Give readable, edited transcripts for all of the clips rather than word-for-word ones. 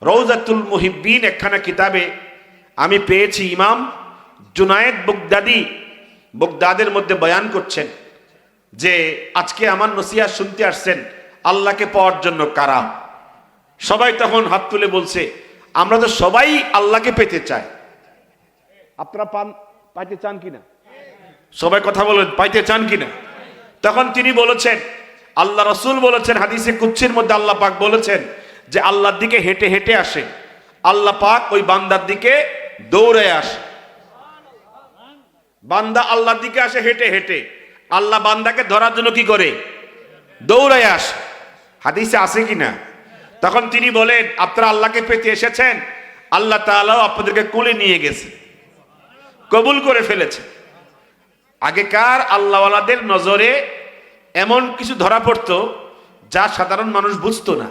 রওজাতুল মুহিব্বিন একখানা কিতাবে আমি পেয়েছি, ইমাম জুনায়েদ বগদাদের মধ্যে বয়ান করছেন যে আজকে আমার নসিহত শুনতে আসছেন আল্লাহকে পাওয়ার জন্য কারা? সবাই তখন হাত তুলে বলছে আমরা তো সবাই আল্লাহকে পেতে চাই। আপনারা পাইতে চান কিনা? সবাই কথা বলেন, পাইতে চান কিনা? তখন তিনি বলেছেন, আল্লাহ রসুল বলেছেন হাদিসে কুদসির মধ্যে আল্লাহ পাক বলেছেন যে আল্লাহর দিকে হেঁটে হেঁটে আসে, আল্লাহ পাক ওই বান্দার দিকে দৌড়ে আসে। বান্দা আল্লাহর দিকে আসে হেঁটে হেঁটে, আল্লাহ বান্দাকে ধরার জন্য কি করে? দৌড়ায় আসে। হাদিসে আছে কিনা? তখন তিনি বলেন আপনারা আল্লাহকে পেতে এসেছেন, আল্লাহ তাআলা আপনাদেরকে কোলে নিয়ে গেছে, কবুল করে ফেলেছে। আগেকার আল্লাহওয়ালাদের নজরে এমন কিছু ধরা পড়তো যা সাধারণ মানুষ বুঝতো না।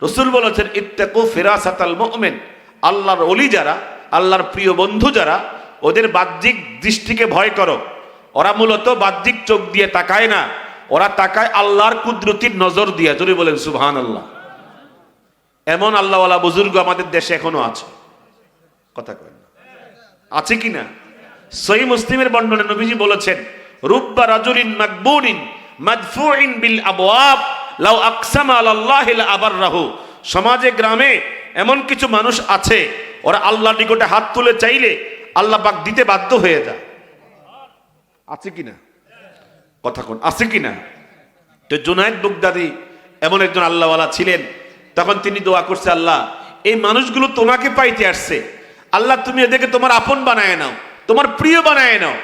রসুল বলেছেন ইত্তাকু ফিরাসাতাল মুমিন, আল্লাহর ওলি যারা, আল্লাহর প্রিয় বন্ধু যারা, ওদের বাহ্যিক দৃষ্টিকে ভয় করো। ওরা মূলত বাহ্যিক চোখ দিয়ে তাকায় না, ওরা তাকায় আল্লাহর কুদরতির নজর দিয়ে। জোরে বলেন সুবহানাল্লাহ। এমন আল্লাহওয়ালা বুজুর্গ আমাদের দেশে এখনো আছে। কথা কয় না, আছে কিনা? সহিহ মুসলিমের বর্ণনায় নবীজি বলেছেন রুব্বা রাজুলিন মাকবুরিন মাদফুইন বিল আবওয়াব লাউ আকসামা আলাল্লাহি লা আবাররাহু। সমাজে গ্রামে এমন কিছু মানুষ আছে ওরা আল্লাহর নিকটে হাত তুলে চাইলে আল্লাহ পাক দিতে বাধ্য হয়ে যায়। আছে কিনা? কথা কোন, আছে কিনা? তো জুনায়েদ বগদাদি এমন একজন আল্লাহওয়ালা ছিলেন। তখন তিনি দোয়া করছে, আল্লাহ এই মানুষগুলো তোমাকে পাইতে আসছে, আল্লাহ তুমি এদেরকে তোমার আপন বানায় নাও, তোমার প্রিয় বানায় নাও।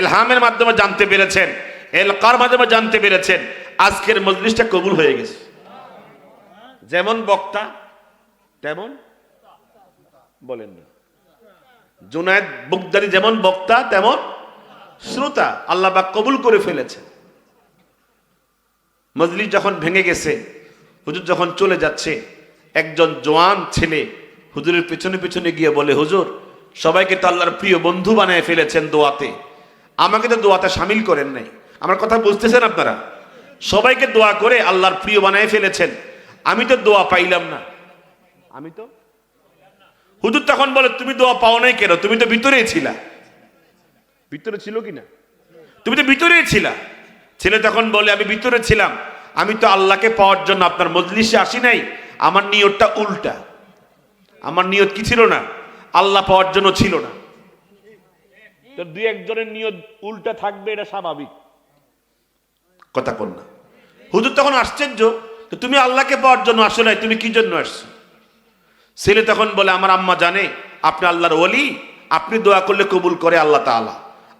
এলহামের মাধ্যমে জানতে পেরেছেন, এলকার মাধ্যমে জানতে পেরেছেন, আজকের মজলিসটা কবুল হয়ে গেছে। যেমন বক্তা তেমন বলেন না, জুনায়েদ বগদাদি যেমন বক্তা তেমন শ্রোতা, আল্লাহ পাক কবুল করে ফেলেছে। মজলিস যখন ভেঙে গেছে, হুজুর যখন চলে যাচ্ছে, একজন জওয়ান ছেলে হুজুরের পেছনে পেছনে গিয়ে বলে, হুজুর সবাইকে তো আল্লাহর প্রিয় বন্ধু বানিয়ে ফেলেছেন দোয়াতে, আমাকে তো দোয়াতে শামিল করেন নাই। আমার কথা বুঝতেছেন আপনারা? সবাইকে দোয়া করে আল্লাহর প্রিয় বানিয়ে ফেলেছেন, আমি তো দোয়া পাইলাম না। আমি তো হুজুর তখন বলে তুমি দোয়া পাও নাই কেন? তুমি তো ভিতরেই ছিলা। ভিতরে ছিল কিনা? তুমি তো ভিতরেই ছিলা। ছেলে তখন বলে আমি ভিতরে ছিলাম, আমি তো আল্লাহকে পাওয়ার জন্য আপনার মজলিসে আসি নাই, আমার নিয়তটা উল্টা। আমার নিয়ত কি ছিল না? আল্লাহ পাওয়ার জন্য ছিল না। তো দুই একজনের নিয়ত উল্টা থাকবে, এটা স্বাভাবিক। কথা কোন না? হুজুর তখন আশ্চর্য, তো তুমি আল্লাহকে পাওয়ার জন্য আসো নাই, তুমি কি জন্য আসছো? ছেলে তখন বলে আমার আম্মা জানে আপনি আল্লাহর ওলি, আপনি দোয়া করলে কবুল করে আল্লাহ তাআলা।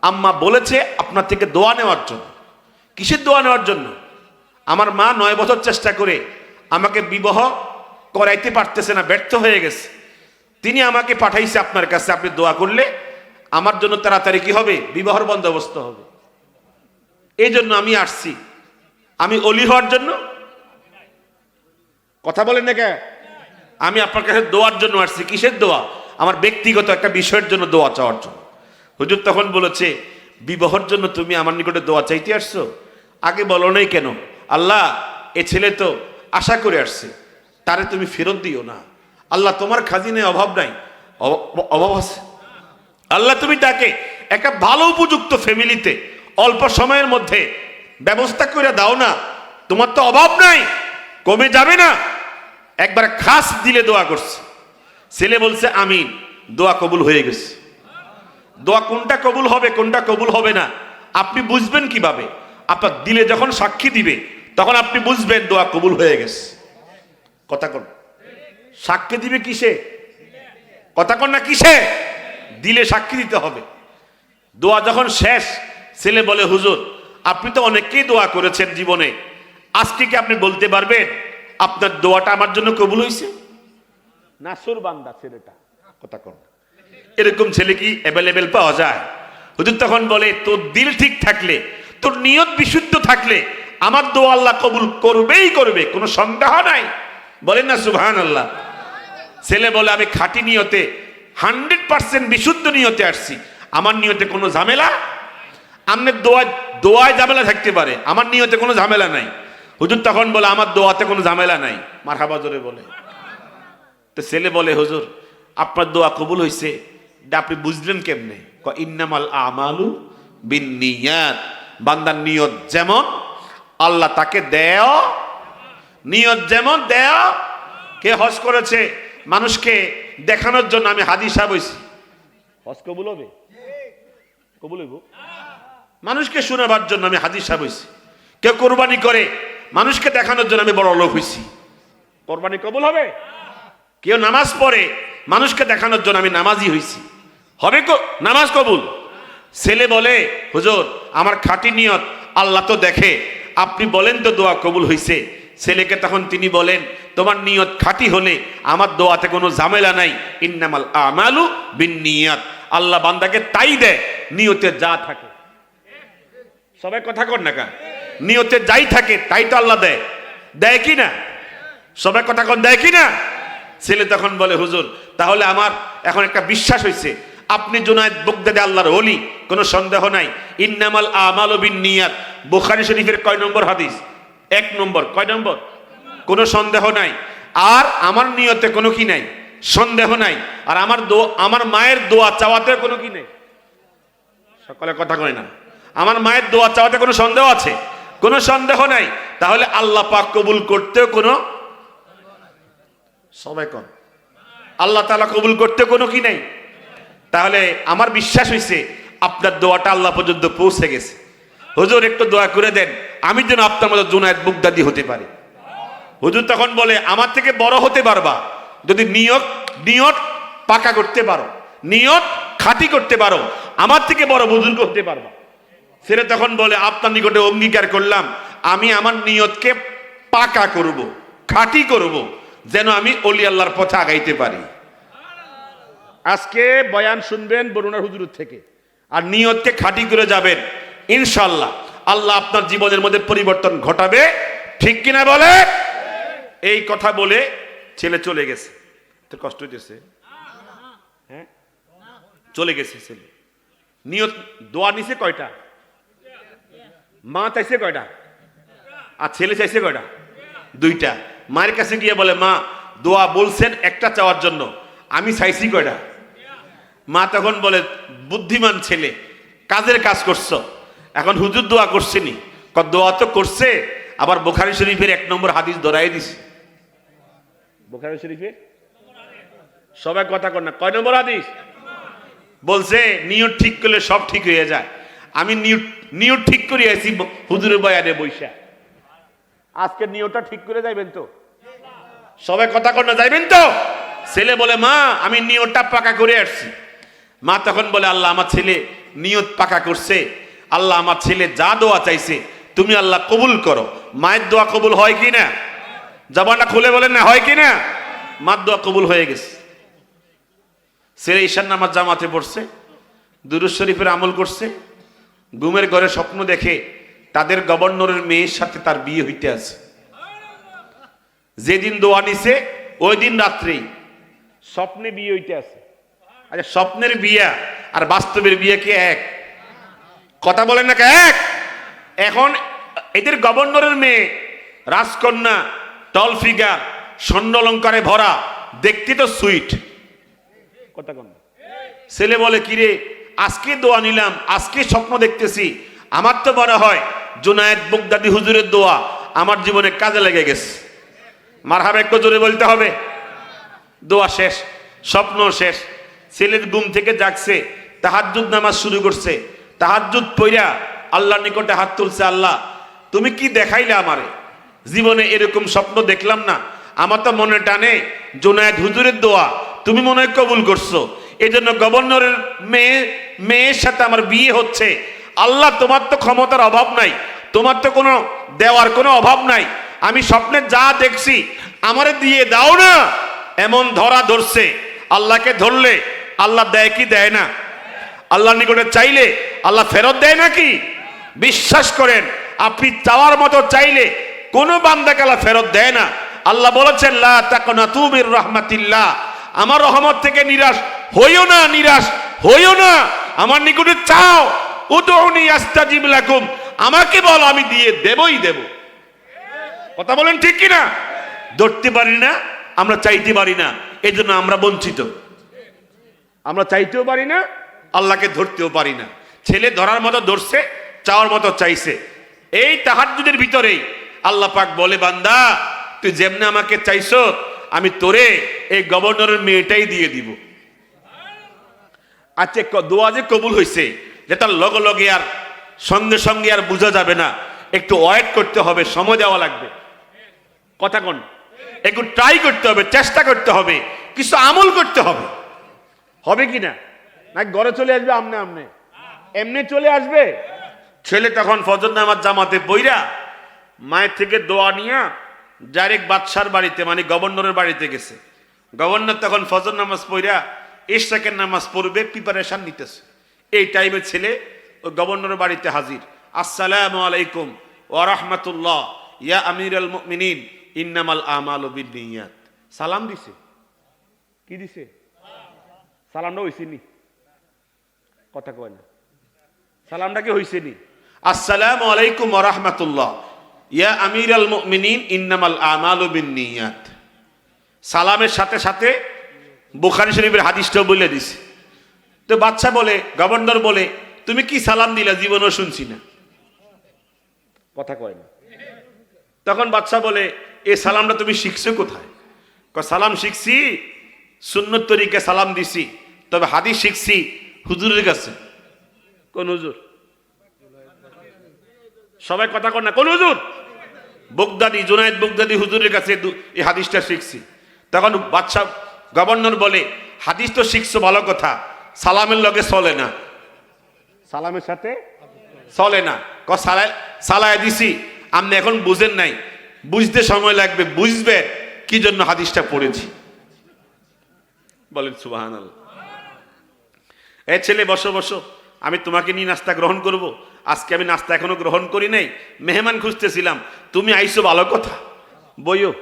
আম্মা বলেছে আপনার থেকে দোয়া নেওয়ার জন্য। কিসের দোয়া নেওয়ার জন্য? আমার মা 9 বছর চেষ্টা করে আমাকে বিবাহ করাইতে পারতেছে না, ব্যর্থ হয়ে গেছে। তিনি আমাকে পাঠাইছে আপনার কাছে, আপনি দোয়া করলে আমার জন্য তাড়াতাড়ি কি হবে? বিবাহের বন্দোবস্ত হবে। এই জন্য আমি আসছি। আমি ওলি হওয়ার জন্য? কথা বলেন না কেন? আমি আপনার কাছে দোয়ার জন্য আসছি। কিসের দোয়া? আমার ব্যক্তিগত একটা বিষয়ের জন্য দোয়া চাওয়ার জন্য। হুজুর তখন বলেছে বিবাহের জন্য তুমি আমার নিকটে দোয়া চাইতে আসছো? আগে বলো নাই কেন? আল্লাহ এ ছেলে তো আশা করে আসছে, তারে তুমি ফেরত দিও না। আল্লাহ তোমার খাজিনায় অভাব নাই, অভাব আছে। আল্লাহ তুমি তাকে একটা ভালো উপযুক্ত ফ্যামিলিতে অল্প সময়ের মধ্যে ব্যবস্থা করে দাও না। তোমার তো অভাব নাই, কমে যাবে না। একবার খাস দিলে দোয়া করছে। ছেলে বলছে আমিন, দোয়া কবুল হয়ে গেছে। দোয়া কোনটা কবুল হবে কোনটা কবুল হবে না আপনি বুঝবেন কিভাবে? আপনার দিলে যখন সাক্ষী দিবে তখন আপনি বুঝবেন দোয়া কবুল হয়ে গেছে। কথা কোন? সাক্ষী দিবে কিসে? কথা কোন না কিসে? দিলে সাক্ষী দিতে হবে। দোয়া যখন শেষ, ছেলে বলে হুজুর আপনি তো অনেককেই দোয়া করেছেন জীবনে, আজকে কি আপনি বলতে পারবেন আপনার দোয়াটা আমার জন্য কবুল হয়েছে? নাসুর বান্দা ছেলেটা। কথা কোন? এরকম ছেলে কি অ্যাভেলেবেল পাওয়া যায়? হুজুর তখন বলে তোর দিল ঠিক থাকলে, তোর নিয়ত বিশুদ্ধ থাকলে আমার দোয়া আল্লাহ কবুল করবেই করবে, কোনো সন্দেহ নাই। বলেন না সুবহানাল্লাহ। ছেলে বলে আমি খাঁটি নিয়তে 100% বিশুদ্ধ নিয়তে আসছি, আমার নিয়তে কোনো ঝামেলা। আপনার দোয়ায় ঝামেলা থাকতে পারে, আমার নিয়তে কোনো ঝামেলা নাই। হুজুর তখন বলে আমার দোয়াতে কোনো ঝামেলা নাই। মারহাবা জোরে বলে। তো ছেলে বলে হুজুর আপনার দোয়া কবুল হয়েছে, এটা আপনি বুঝলেন কেমনে? ইন্নামাল আমালু বিন্নিয়াত, বান্দার নিয়ত যেমন আল্লাহ তাকে দেয়, নিয়ত যেমন দেয়। কে হজ করেছে মানুষকে দেখানোর জন্য? আমি হাজি সাহেব হইছি, হজ কবুল হবে? কবুল হইব? মানুষকে শোনাবার জন্য আমি হাজি সাহেব হইছি। কেউ কোরবানি করে মানুষকে দেখানোর জন্য আমি বড় লোক হইছি, কোরবানি কবুল হবে? কেউ নামাজ পড়ে মানুষকে দেখানোর জন্য আমি নামাজি হইছি, হবে নামাজ কবুল? ছেলে বলে হুজুর আমার খাঁটি নিয়ত আল্লাহ তো দেখে, আপনি বলেন তো দোয়া কবুল হইছে। ছেলেকে তখন তিনি বলেন তোমার নিয়ত খাঁটি হলে আমার দোয়াতে কোনো ঝামেলা নাই। ইন্নামাল আমালু বিন্নিয়াত, আল্লাহ বান্দাকে তাই দেয় নিয়তে যা থাকে। সবাই কথা কর না কা? নিয়তে যাই থাকে তাই তো আল্লাহ দেয়, দেয় কি না? সবাই কথা কর, দেয় কি না? ছেলে তখন বলে হুজুর তাহলে আমার এখন একটা বিশ্বাস হয়েছে, আপনি জুনায়েদ বাগদাদী আল্লাহর ওলি, কোনো সন্দেহ নাই। ইন্নামাল আমালু বিন্নিয়াত, বুখারী শরীফের কয় নম্বর হাদিস? 1 নম্বর। কয় নম্বর? কোনো সন্দেহ নাই। আর আমার নিয়তে কোনো কি নাই? সন্দেহ নাই। আর আমার মায়ের দোয়া চাওয়াতে কোনো কি নেই? সকলে কথা কয় না? আমার মায়ের দোয়া চাওয়াতে কোনো সন্দেহ আছে? কোনো সন্দেহ নাই। তাহলে আল্লাহ পাক কবুল করতেও কোনো, সবাই কন, আল্লাহ তাআলা কবুল করতে কোনো কি নাই। তাহলে আমার বিশ্বাস হয়েছে আপনার দোয়াটা আল্লাহ পর্যন্ত পৌঁছে গেছে। হুজুর একটু দোয়া করে দেন আমি যেন আপনার মতো জুনায়েদ বাগদাদী হতে পারি। হুজুর তখন বলে আমার থেকে বড় হতে পারবা যদি নিয়ত পাকা করতে পারো, নিয়ত খাঁটি করতে পারো, আমার থেকে বড় বুজুর্গ হতে পারবা। ছেলে তখন বলে আপনার নিকটে অঙ্গীকার করলাম আমি আমার নিয়তকে পাকা করব, খাঁটি করব, যেন আমি ওলি আল্লাহর পথে আগাইতে পারি। আজকে বয়ান শুনবেন বরুণার হুজুর থেকে, আর নিয়তকে খাঁটি করে যাবেন, ইনশাআল্লাহ আল্লাহ আপনার জীবনের মধ্যে পরিবর্তন ঘটাবে। ঠিক কিনা বলে? এই কথা বলে ছেলে চলে গেছে। তোর কষ্ট হইতেছে? হ্যাঁ, চলে গেছে ছেলে। নিয়ত দোয়া নিছে কয়টা? মা চাইছে কয়টা? আর ছেলে চাইছে কয়টা? 2টা। মায়ের কাছে গিয়ে বলে মা দোয়া বলছেন একটা চাওয়ার জন্য, আমি চাইছি কয়টা? মা তখন বলে বুদ্ধিমান ছেলে, কাজের কাজ করছো, এখন হুজুর দোয়া করছেনি, দোয়া তো করছে, আবার বুখারী শরীফের 1 নম্বর হাদিস ধরাই দিছে। বুখারী শরীফে সবাই কথা কর না, কয় নম্বর হাদিস? বলছে নিয়ত ঠিক করলে সব ঠিক হয়ে যায়। আমি নিয়ত ঠিক করে আছি হুজুরের বয়ানে বইসা। আজকে নিয়তটা ঠিক করে যাইবেন তো? সবাই কথা কর না, যাইবেন তো? ছেলে বলে মা আমি নিয়তটা পাকা করে আসছি। মা তখন বলে আল্লাহ আমার ছেলে নিয়ত পাকা করছে, আল্লাহ আমার ছেলে যা দোয়া চাইছে তুমি আল্লাহ কবুল করো। মায়ের দোয়া কবুল হয় কি না? জবানটা খুলে বলেন না, হয় কি না? মার দোয়া কবুল হয়ে গেছে। ছেলে ঈশান নামাজ জামাতে পড়ছে, দুরূদ শরীফের আমল করছে, ঘুমের ঘরে স্বপ্ন দেখে তাদের গভর্নরের মেয়ের সাথে তার বিয়ে হইতে আছে। যেদিন দোয়া নিছে ওই দিন রাত্রেই স্বপ্নে বিয়ে হইতে আছে। আচ্ছা স্বপ্নের বিয়া আর বাস্তবের বিয়ে কি এক? কথা বলেন না এক? এখন এদের গভর্নরের মেয়ে রাজকন্যা, টল ফিগার, স্বর্ণ অলংকারে ভরা, দেখতে তো সুইট। কথা কন। ছেলে বলে কিরে আজকে দোয়া নিলাম, আজকে স্বপ্ন দেখতেছি, আমার তো মনে হয় জুনায়েদ বাগদাদী হুজুরের দোয়া আমার জীবনে কাজে লেগে গেছে। মারহাবা একটু জোরে বলতে হবে। দোয়া শেষ, স্বপ্ন শেষ। ছেলের ঘুম থেকে জাগছে, তাহাজ্জুদ নামাজ শুরু করছে, তাহাজ্জুদ পইরা আল্লাহর নিকটে হাত তুলছে, আল্লাহ তুমি কি দেখাইলে আমারে, জীবনে এরকম স্বপ্ন দেখলাম না, আমার তো মনে টানে জুনায়েদ হুজুরের দোয়া তুমি মনে হয় কবুল করছো, এই জন্য গভর্নরের মেয়ের সাথে আমার বিয়ে হচ্ছে। আল্লাহ তোমার তো ক্ষমতার অভাব নাই, তোমার তো কোনো দেওয়ার কোনো অভাব নাই, আমি স্বপ্নে যা দেখছি আমারে দিয়ে দাও না। এমন ধরা ধরছে। আল্লাহকে ধরলে আল্লাহ দেয় কি দেয় না? আল্লাহর নিকটে চাইলে আল্লাহ ফেরত দেয় নাকি? বিশ্বাস করেন আপনি চাওয়ার মতো চাইলে কোনো বান্দাকে আল্লাহ ফেরত দেয় না। আল্লাহ বলেছেন লা তাকনাতু মির রাহমাতিল্লাহ, আমার রহমত থেকে নিরাশ হইও না, নিরাশ হইও না, আমার নিকটে চাও। উদউনি আস্তাজিব লাকুম, আমাকে বলো আমি দিয়ে দেবই দেব। কথা বলেন ঠিক কিনা? ধরতে পারি না, আমরা চাইতে পারি না, এই জন্য আমরা বঞ্চিত, আমরা চাইতেও পারি না, আল্লাহকে ধরতেও পারি না। ছেলে ধরার মতো ধরছে, চাওয়ার মতো চাইছে। এই তাহাজ্জুদের ভিতরেই আল্লাহ পাক বলে, বান্দা তুই যেমনে আমাকে চাইছো, আমি তোরে এই গভর্নরের মেয়েটাই দিয়ে দিব। আচ্ছা, দোয়া যে কবুল হয়েছে, যেটা লগে লগে আর সঙ্গে সঙ্গে আর বোঝা যাবে না, একটু ওয়েট করতে হবে, সময় দেওয়া লাগবে। কথা কোন, একটু ট্রাই করতে হবে, চেষ্টা করতে হবে, কিছু আমল করতে হবে। হবে কি না? না ঘরে চলে আসবে আমনে আমনে, এমনি চলে আসবে? ছেলে তখন ফজর নামাজ জামাতে পইরা মায়ের থেকে দোয়া নিয়ে ডাইরেক্ট বাদশার বাড়িতে, মানে গভর্নরের বাড়িতে গেছে। গভর্নর তখন ফজর নামাজ পইরা ইশরাকের নামাজ পড়বে, প্রিপারেশন নিতেছে। এই টাইমে ছেলে ওই গভর্নরের বাড়িতে হাজির। আসসালামু আলাইকুম ওয়া রাহমাতুল্লাহ ইয়া আমিরুল মুমিনিন ইন্নামাল আমালু বিন্নিয়াত। সালাম দিছে। কি দিছে? সালামটা হইছে নি? কথা কয় না। সালামটা কি হইছে নি? আসসালামু আলাইকুম ওয়া রাহমাতুল্লাহ ইয়া আমিরুল মুমিনিন ইন্নামাল আমালু বিন্নিয়াত। সালামের সাথে সাথে বুখারী শরীফের হাদিসটাও বলে দিছে। তো বাদশা বলে, গভর্নর বলে, তুমি কি সালাম দিলা? জীবনও শুনছি না। কথা কয় না। তখন বাদশা বলে, এই সালামটা তুমি শিখছো কোথায়? সালাম শিখছি সুন্নত তরিকে সালাম দিছি, তবে হাদিস শিখছি হুজুরের কাছে। কোন হুজুর? সবাই কথা কর না, কোন হুজুর? বগদাদি, জুনায়েদ বগদাদি হুজুরের কাছে এই হাদিসটা শিখছি। তখন বাদশা গভর্নর বলে, হাদিস তো শিখছো ভালো কথা, সালামের লগে চলে না। সালামের সাথে চলে না। সালায় দিছি, আপনি এখন বুঝেন নাই, বুঝতে সময় লাগবে, বুঝবে কি জন্য হাদিসটা পড়েছি। বলেন সুবহানাল্লাহ। এ ছেলে বসো বসো, আমি তোমাকে নিয়ে নাস্তা গ্রহণ করব। আজকে আমি নাস্তা এখনো গ্রহণ করি নাই, মেহমান খুঁজতেছিলাম, তুমি আইসো ভালো কথা, বইও।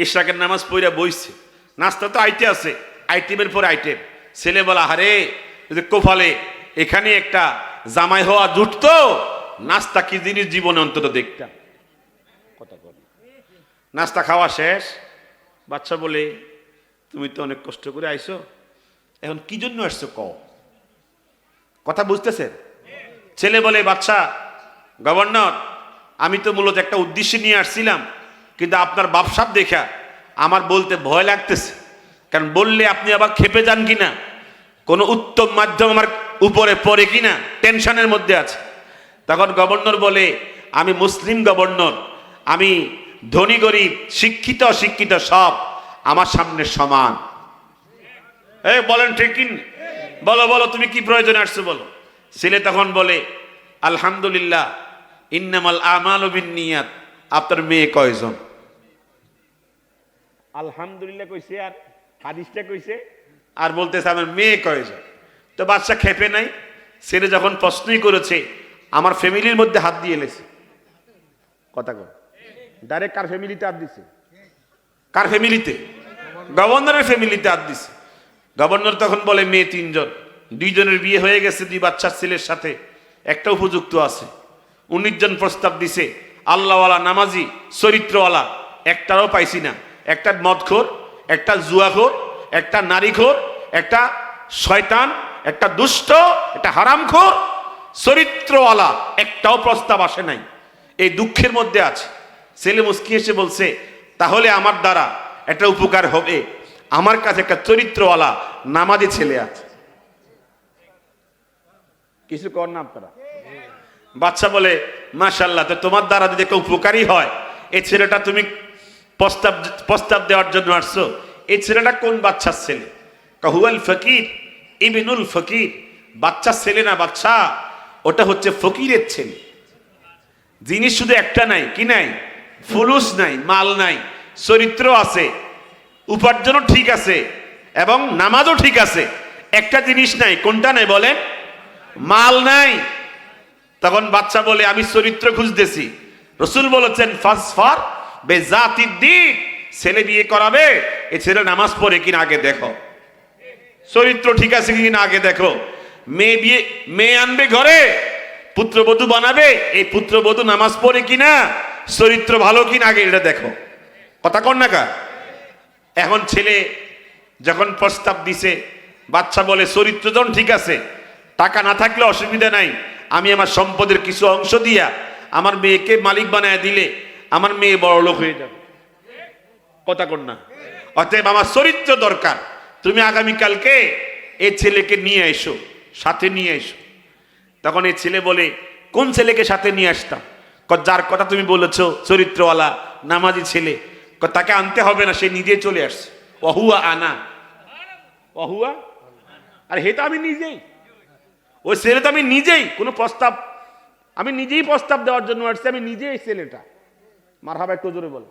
ইশরাকের নামাজ পড়া বইছে, নাস্তা তো আইতে আছে, আইটেমের পর আইটেম। ছেলে বলা, হারে কোফালে এখানে একটা জামাই হওয়া জুটতো, নাস্তা কি জিনিস জীবনে অন্তত দেখতাম। কথা বল। নাস্তা খাওয়া শেষ, বাচ্চা বলে, তুমি তো অনেক কষ্ট করে আইছো, এখন কি জন্য আসছো কও। কথা বুঝতেছেন? ছেলে বলে, বাচ্চা গভর্নর, আমি তো মূলত একটা উদ্দেশ্য নিয়ে আসছিলাম, কিন্তু আপনার বাপসাপ দেখা আমার বলতে ভয় লাগতেছে, কারণ বললে আপনি আবার খেপে যান কিনা, কোনো উত্তম মাধ্যম আমার উপরে পড়ে কিনা, টেনশনের মধ্যে আছে। তখন গভর্নর বলে, আমি মুসলিম গভর্নর, আমি ধনী গরিব, শিক্ষিত অশিক্ষিত সব আমার সামনে সমান। এই বলেন ঠিক কি? বলো বলো, তুমি কি প্রয়োজনে আসছো বলো। ছেলে তখন বলে, আলহামদুলিল্লাহ ইন্নামাল আমালু বিন্নিয়াত। আপনার মেয়ে কয়জন? আলহামদুলিল্লাহ কইছে, আর হাদিসটা কইছে, আর বলতেছে আমার মেয়ে কয়জন। তো বাচ্চা খেপে নাই। ছেলে যখন প্রশ্নই করেছে, আমার ফ্যামিলির মধ্যে হাত দিয়ে এলেছে। কথা কর, ডাইরেক্ট কার ফ্যামিলিতে হাত দিছে? কার ফ্যামিলিতে? গভর্নরের ফ্যামিলিতে হাত দিছে। গভর্নর তখন বলে, মেয়ে 3 জন, 2 জনের বিয়ে হয়ে গেছে, 2 বাচ্চার ছেলের সাথে, একটা উপযুক্ত আছে। 19 জন প্রস্তাব দিছে, আল্লাহওয়ালা, নামাজি, চরিত্রওয়ালা, একটারও পাইছি না। একটা মদখোর, একটা জুয়াখোর, একটা নারীখোর, একটা শয়তান, একটা দুষ্ট, একটা হারামখোর, চরিত্রওয়ালা একটাও প্রস্তাব আসে নাই। এই দুঃখের মধ্যে আছে। ছেলে মুস্কি এসে বলছে, তাহলে আমার দ্বারা একটা উপকার হবে, আমার কাছে একটা চরিত্রওয়ালা নামাজি ছেলে আছে। কিছু কর না আপনারা? বাচ্চা বলে, মাশাআল্লাহ, তো তোমার দ্বারা যদি একটা উপকারী হয়, এই ছেলেটা তুমি প্রস্তাব দেওয়ার জন্য আসছো, এই ছেলেটা কোন বাচ্চার ছেলে? কাহুয়াল ফকির ইবনুল ফকির। বাচ্চার ছেলে না বাচ্চা, ওটা হচ্ছে ফকিরের ছেলে। জিনিস শুধু একটা নাই, কি নাই? ফুলুস নাই, মাল নাই, চরিত্র আছে, উপার্জনও ঠিক আছে, এবং নামাজও ঠিক আছে। একটা জিনিস নাই, কোনটা নাই বলেন? মাল নাই। তখন বাচ্চা বলে, আমি চরিত্র খুঁজতেছি। রসুল বলেছেন, ফাসফার বেজাতিদ দ্বীন। ছেলে বিয়ে করাবে, এই ছেলে নামাজ পড়ে কিনা আগে দেখো, চরিত্র ঠিক আছে কিনা আগে দেখো। মেয়ে আনবে ঘরে, পুত্রবধূ বানাবে, এই পুত্রবধূ নামাজ পড়ে কিনা, চরিত্র ভালো কিনা আগে এটা দেখো। কথা কন না কা? এখন ছেলে যখন প্রস্তাব দিছে, বাচ্চা বলে চরিত্র যখন ঠিক আছে, টাকা না থাকলে অসুবিধা নাই, আমি আমার সম্পদের কিছু অংশ দিয়া আমার মেয়েকে মালিক বানায় দিলে আমার মেয়ে বড় লোক হয়ে যাবে। কথা কন না? অতএব আমার চরিত্র দরকার, তুমি আগামীকালকে এই ছেলেকে নিয়ে এসো, সাথে নিয়ে এসো। তখন এই ছেলে বলে, কোন ছেলেকে সাথে নিয়ে আসতাম? যার কথা তুমি বলেছো, চরিত্রওয়ালা নামাজি ছেলে। তাকে আনতে হবে না, সে নিজে চলে আসছে। অহুয়া আনা, অহুয়া, আর হে তো আমি নিজেই, ওই ছেলে তো আমি নিজেই, কোনো প্রস্তাব, আমি নিজেই প্রস্তাব দেওয়ার জন্য আসছি, আমি নিজেই ছেলেটা। মারহাবা একটু জোরে বল।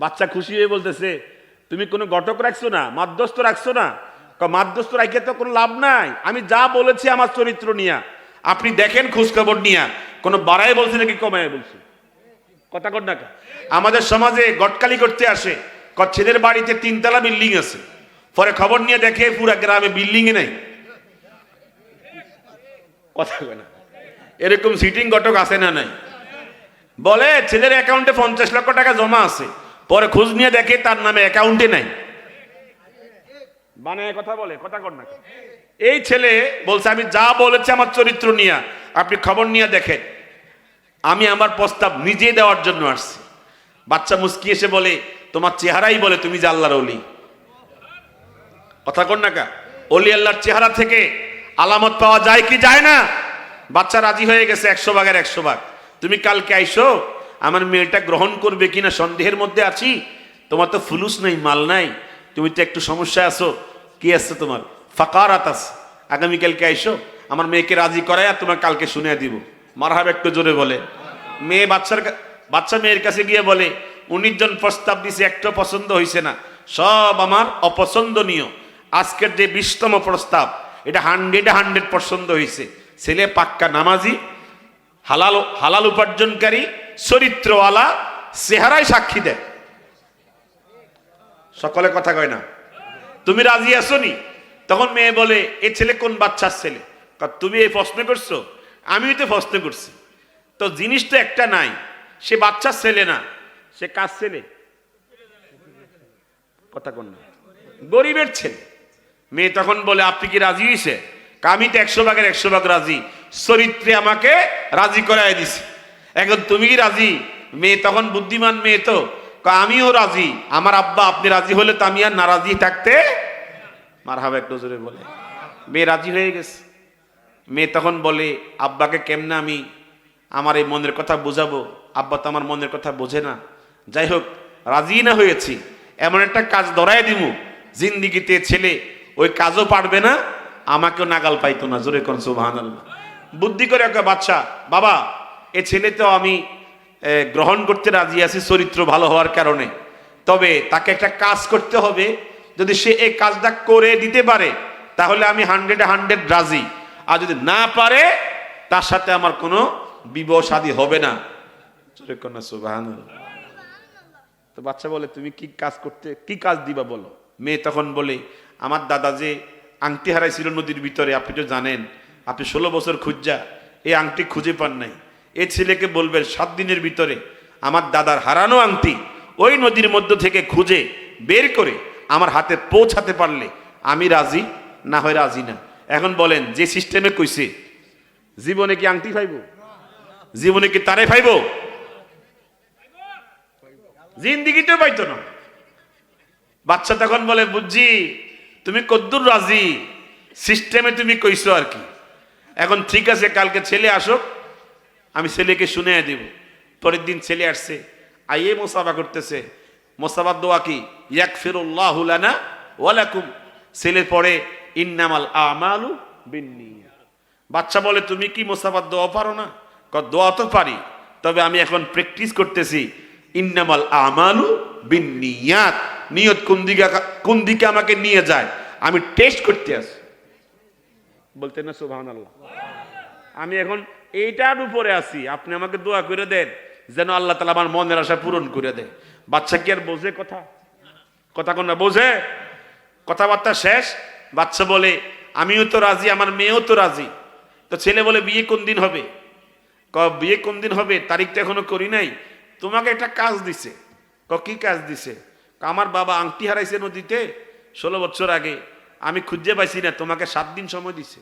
বাচ্চা খুশি হয়ে বলতেছে, তুমি কোনো ঘটক রাখছো না, মাধ্যস্থ রাখছো না? মাধ্যস্থ রাখে তো কোনো লাভ নাই, আমি যা বলেছি আমার চরিত্র নিয়া, আপনি দেখেন খোঁজখবর নিয়া, কোনো বাড়ায় বলছে নাকি কমায় বলছে? কথা কর না? আমাদের সমাজে গটকালি করতে আসে, ছেলের বাড়িতে 3 তলা বিল্ডিং আছে, পরে খবর নিয়ে দেখে পুরা গ্রামে বিল্ডিং এ নাই। কথা কয় না? এরকম সিটিং ঘটক আছে না নাই? বলে ছেলের অ্যাকাউন্টে 50 লক্ষ টাকা জমা আছে, পরে খোঁজ নিয়ে দেখে তার নামে অ্যাকাউন্টে নাই। বানায় কথা বলে, কথা কর না? এই ছেলে বলছে, আমি যা বলেছি আমার চরিত্র নিয়ে, আপনি খবর নিয়ে দেখেন, আমি আমার প্রস্তাব নিজে দেওয়ার জন্য আসছি। বাচ্চা মুস্কি এসে বলে, তোমার চেহারাই বলে তুমি যে আল্লাহর ওলি। কথা কর না কা? ওলি আল্লাহর চেহারা থেকে আলামত পাওয়া যায় কি যায় না? বাচ্চা রাজি হয়ে গেছে 100 ভাগের 100 ভাগ। তুমি কালকে আইসো, আমার মেয়েটা গ্রহণ করবে কিনা সন্দেহের মধ্যে আছি। তোমার তো ফুলুস নাই, মাল নাই, তুমি তো একটু সমস্যা আছো। কি আছে তোমার? ফাকারাত আছে। আগামীকালকে আইসো, আমার মেয়েকে রাজি করাইয়া তোমার কালকে শুনে দিব। মারহাবা একটু জোরে বলে। মেয়ে বাচ্চা মেয়ের কাছে গিয়ে বলে, 19 জন প্রস্তাব দিছে, একটা পছন্দ হয়েছে না, সব আমার অপছন্দনীয়। আজকের যে 20তম প্রস্তাব, এটা 100 পছন্দ হয়েছে। ছেলে পাক্কা নামাজি, হালাল উপার্জনকারী, চরিত্রওয়ালা, চেহারায় সাক্ষী দেয়। সকলে কথা কয় না? তুমি রাজি আছো নি? তখন মেয়ে বলে, এ ছেলে কোন বাচ্চার ছেলে? তুমি এই প্রশ্ন করছো? আমিও তো প্রশ্ন করছি। তো জিনিস তো একটা নাই, সে বাচ্চার ছেলে না, সে কার ছেলে? কথা কোন না? গরিবের ছেলে। মেয়ে তখন বলে, আপনি কি রাজি হয়েছে? আমি তো 100 ভাগের 100 ভাগ রাজি, চরিত্রে আমাকে রাজি করাই দিছে, এখন তুমি কি রাজি? মেয়ে তখন বুদ্ধিমান মেয়ে তো, আমিও রাজি, আমার আব্বা আপনি রাজি হলে তো আমি আর নারাজি থাকতে। মারহাবা একটু জোরে বলে। মেয়ে রাজি হয়ে গেছে। মেয়ে তখন বলে, আব্বাকে কেমনে আমি আমার এই মনের কথা বোঝাবো? আব্বা তো আমার মনের কথা বোঝে না। যাই হোক, রাজি না হয়েছি, এমন একটা কাজ ধরাই দিব, জিন্দিগিতে ছেলে ওই কাজও পারবে না, আমাকেও নাগাল পাইতো না। জোরে কোন সুবহানাল্লাহ। বুদ্ধি করে একটা বাচ্চা, বাবা এ ছেলে তো আমি গ্রহণ করতে রাজি আছি চরিত্র ভালো হওয়ার কারণে, তবে তাকে একটা কাজ করতে হবে, যদি সে এই কাজটা করে দিতে পারে তাহলে আমি 100 রাজি, আর যদি না পারে তার সাথে আমার কোনো বিবাহ শাদী হবে না। সুবহানাল্লাহ। তো বাচ্চা বলে, তুমি কি কাজ করতে, কি কাজ দিবা বলো? মেয়ে তখন বলে, আমার দাদা যে আংটি হারাইছিল নদীর ভিতরে, আপনি তো জানেন, আপনি 16 বছর খুঁজা এই আংটি খুঁজে পান নাই, এই ছেলেকে বলবেন 7 দিনের ভিতরে আমার দাদার হারানো আংটি ওই নদীর মধ্য থেকে খুঁজে বের করে আমার হাতে পৌঁছাতে পারলে আমি রাজি, না হয় রাজি না। এখন বলেন, যে সিস্টেমে কইছে, জীবনে কি আংটি পাইব? জীবনে কি তারে পাইব? জিন্দিগিতেও পাইতো না। বাচ্চা তখন বলে, বুঝছি তুমি কদ্দুর রাজি, সিস্টেমে তুমি কইছো আর কি। এখন ঠিক আছে, কালকে ছেলে আসুক, আমি ছেলেকে শুনে দিব। পরের দিন ছেলে আসছে, আইয়ে মোসাফা করতেছে। মোসাফার দোয়া কি? ইয়াগফিরুল্লাহু লানা ওয়া লাকুম। ছেলে পড়ে ইন্নামাল আমালু বিন্নিয়াত। বাচ্চা বলে, তুমি কি মোসাফার দোয়া পারো না? দোয়া তো পারি, তবে আমি এখন প্র্যাকটিস করতেছি ইন্নামাল আমালু বিন্নিয়াত। নিয়ত কোন দিকে আমাকে নিয়ে যায় আমি টেস্ট করতে আসি। বলতেন না সুবহানাল্লাহ। আমি এখন এইটার উপরে আছি, আপনি আমাকে দোয়া করে দেন যেন আল্লাহ তাআলা আমার মনের আশা পূরণ করে দেয়। বাচ্চা কি আর বোঝে কথা? কথা কোন না বোঝে? কথাবার্তা শেষ। বাচ্চা বলে, আমিও তো রাজি, আমার মেয়েও তো রাজি। তো ছেলে বলে, বিয়ে কোন দিন হবে? বিয়ে কোন দিন হবে, তারিখটা এখনো করি নাই। তোমাকে একটা কাজ দিছে। কি কাজ দিছে? আমার বাবা আংটি হারাইছে নদীতে, 16 বছর আগে, আমি খুঁজে পাইছি না, তোমাকে 7 দিন সময় দিছে।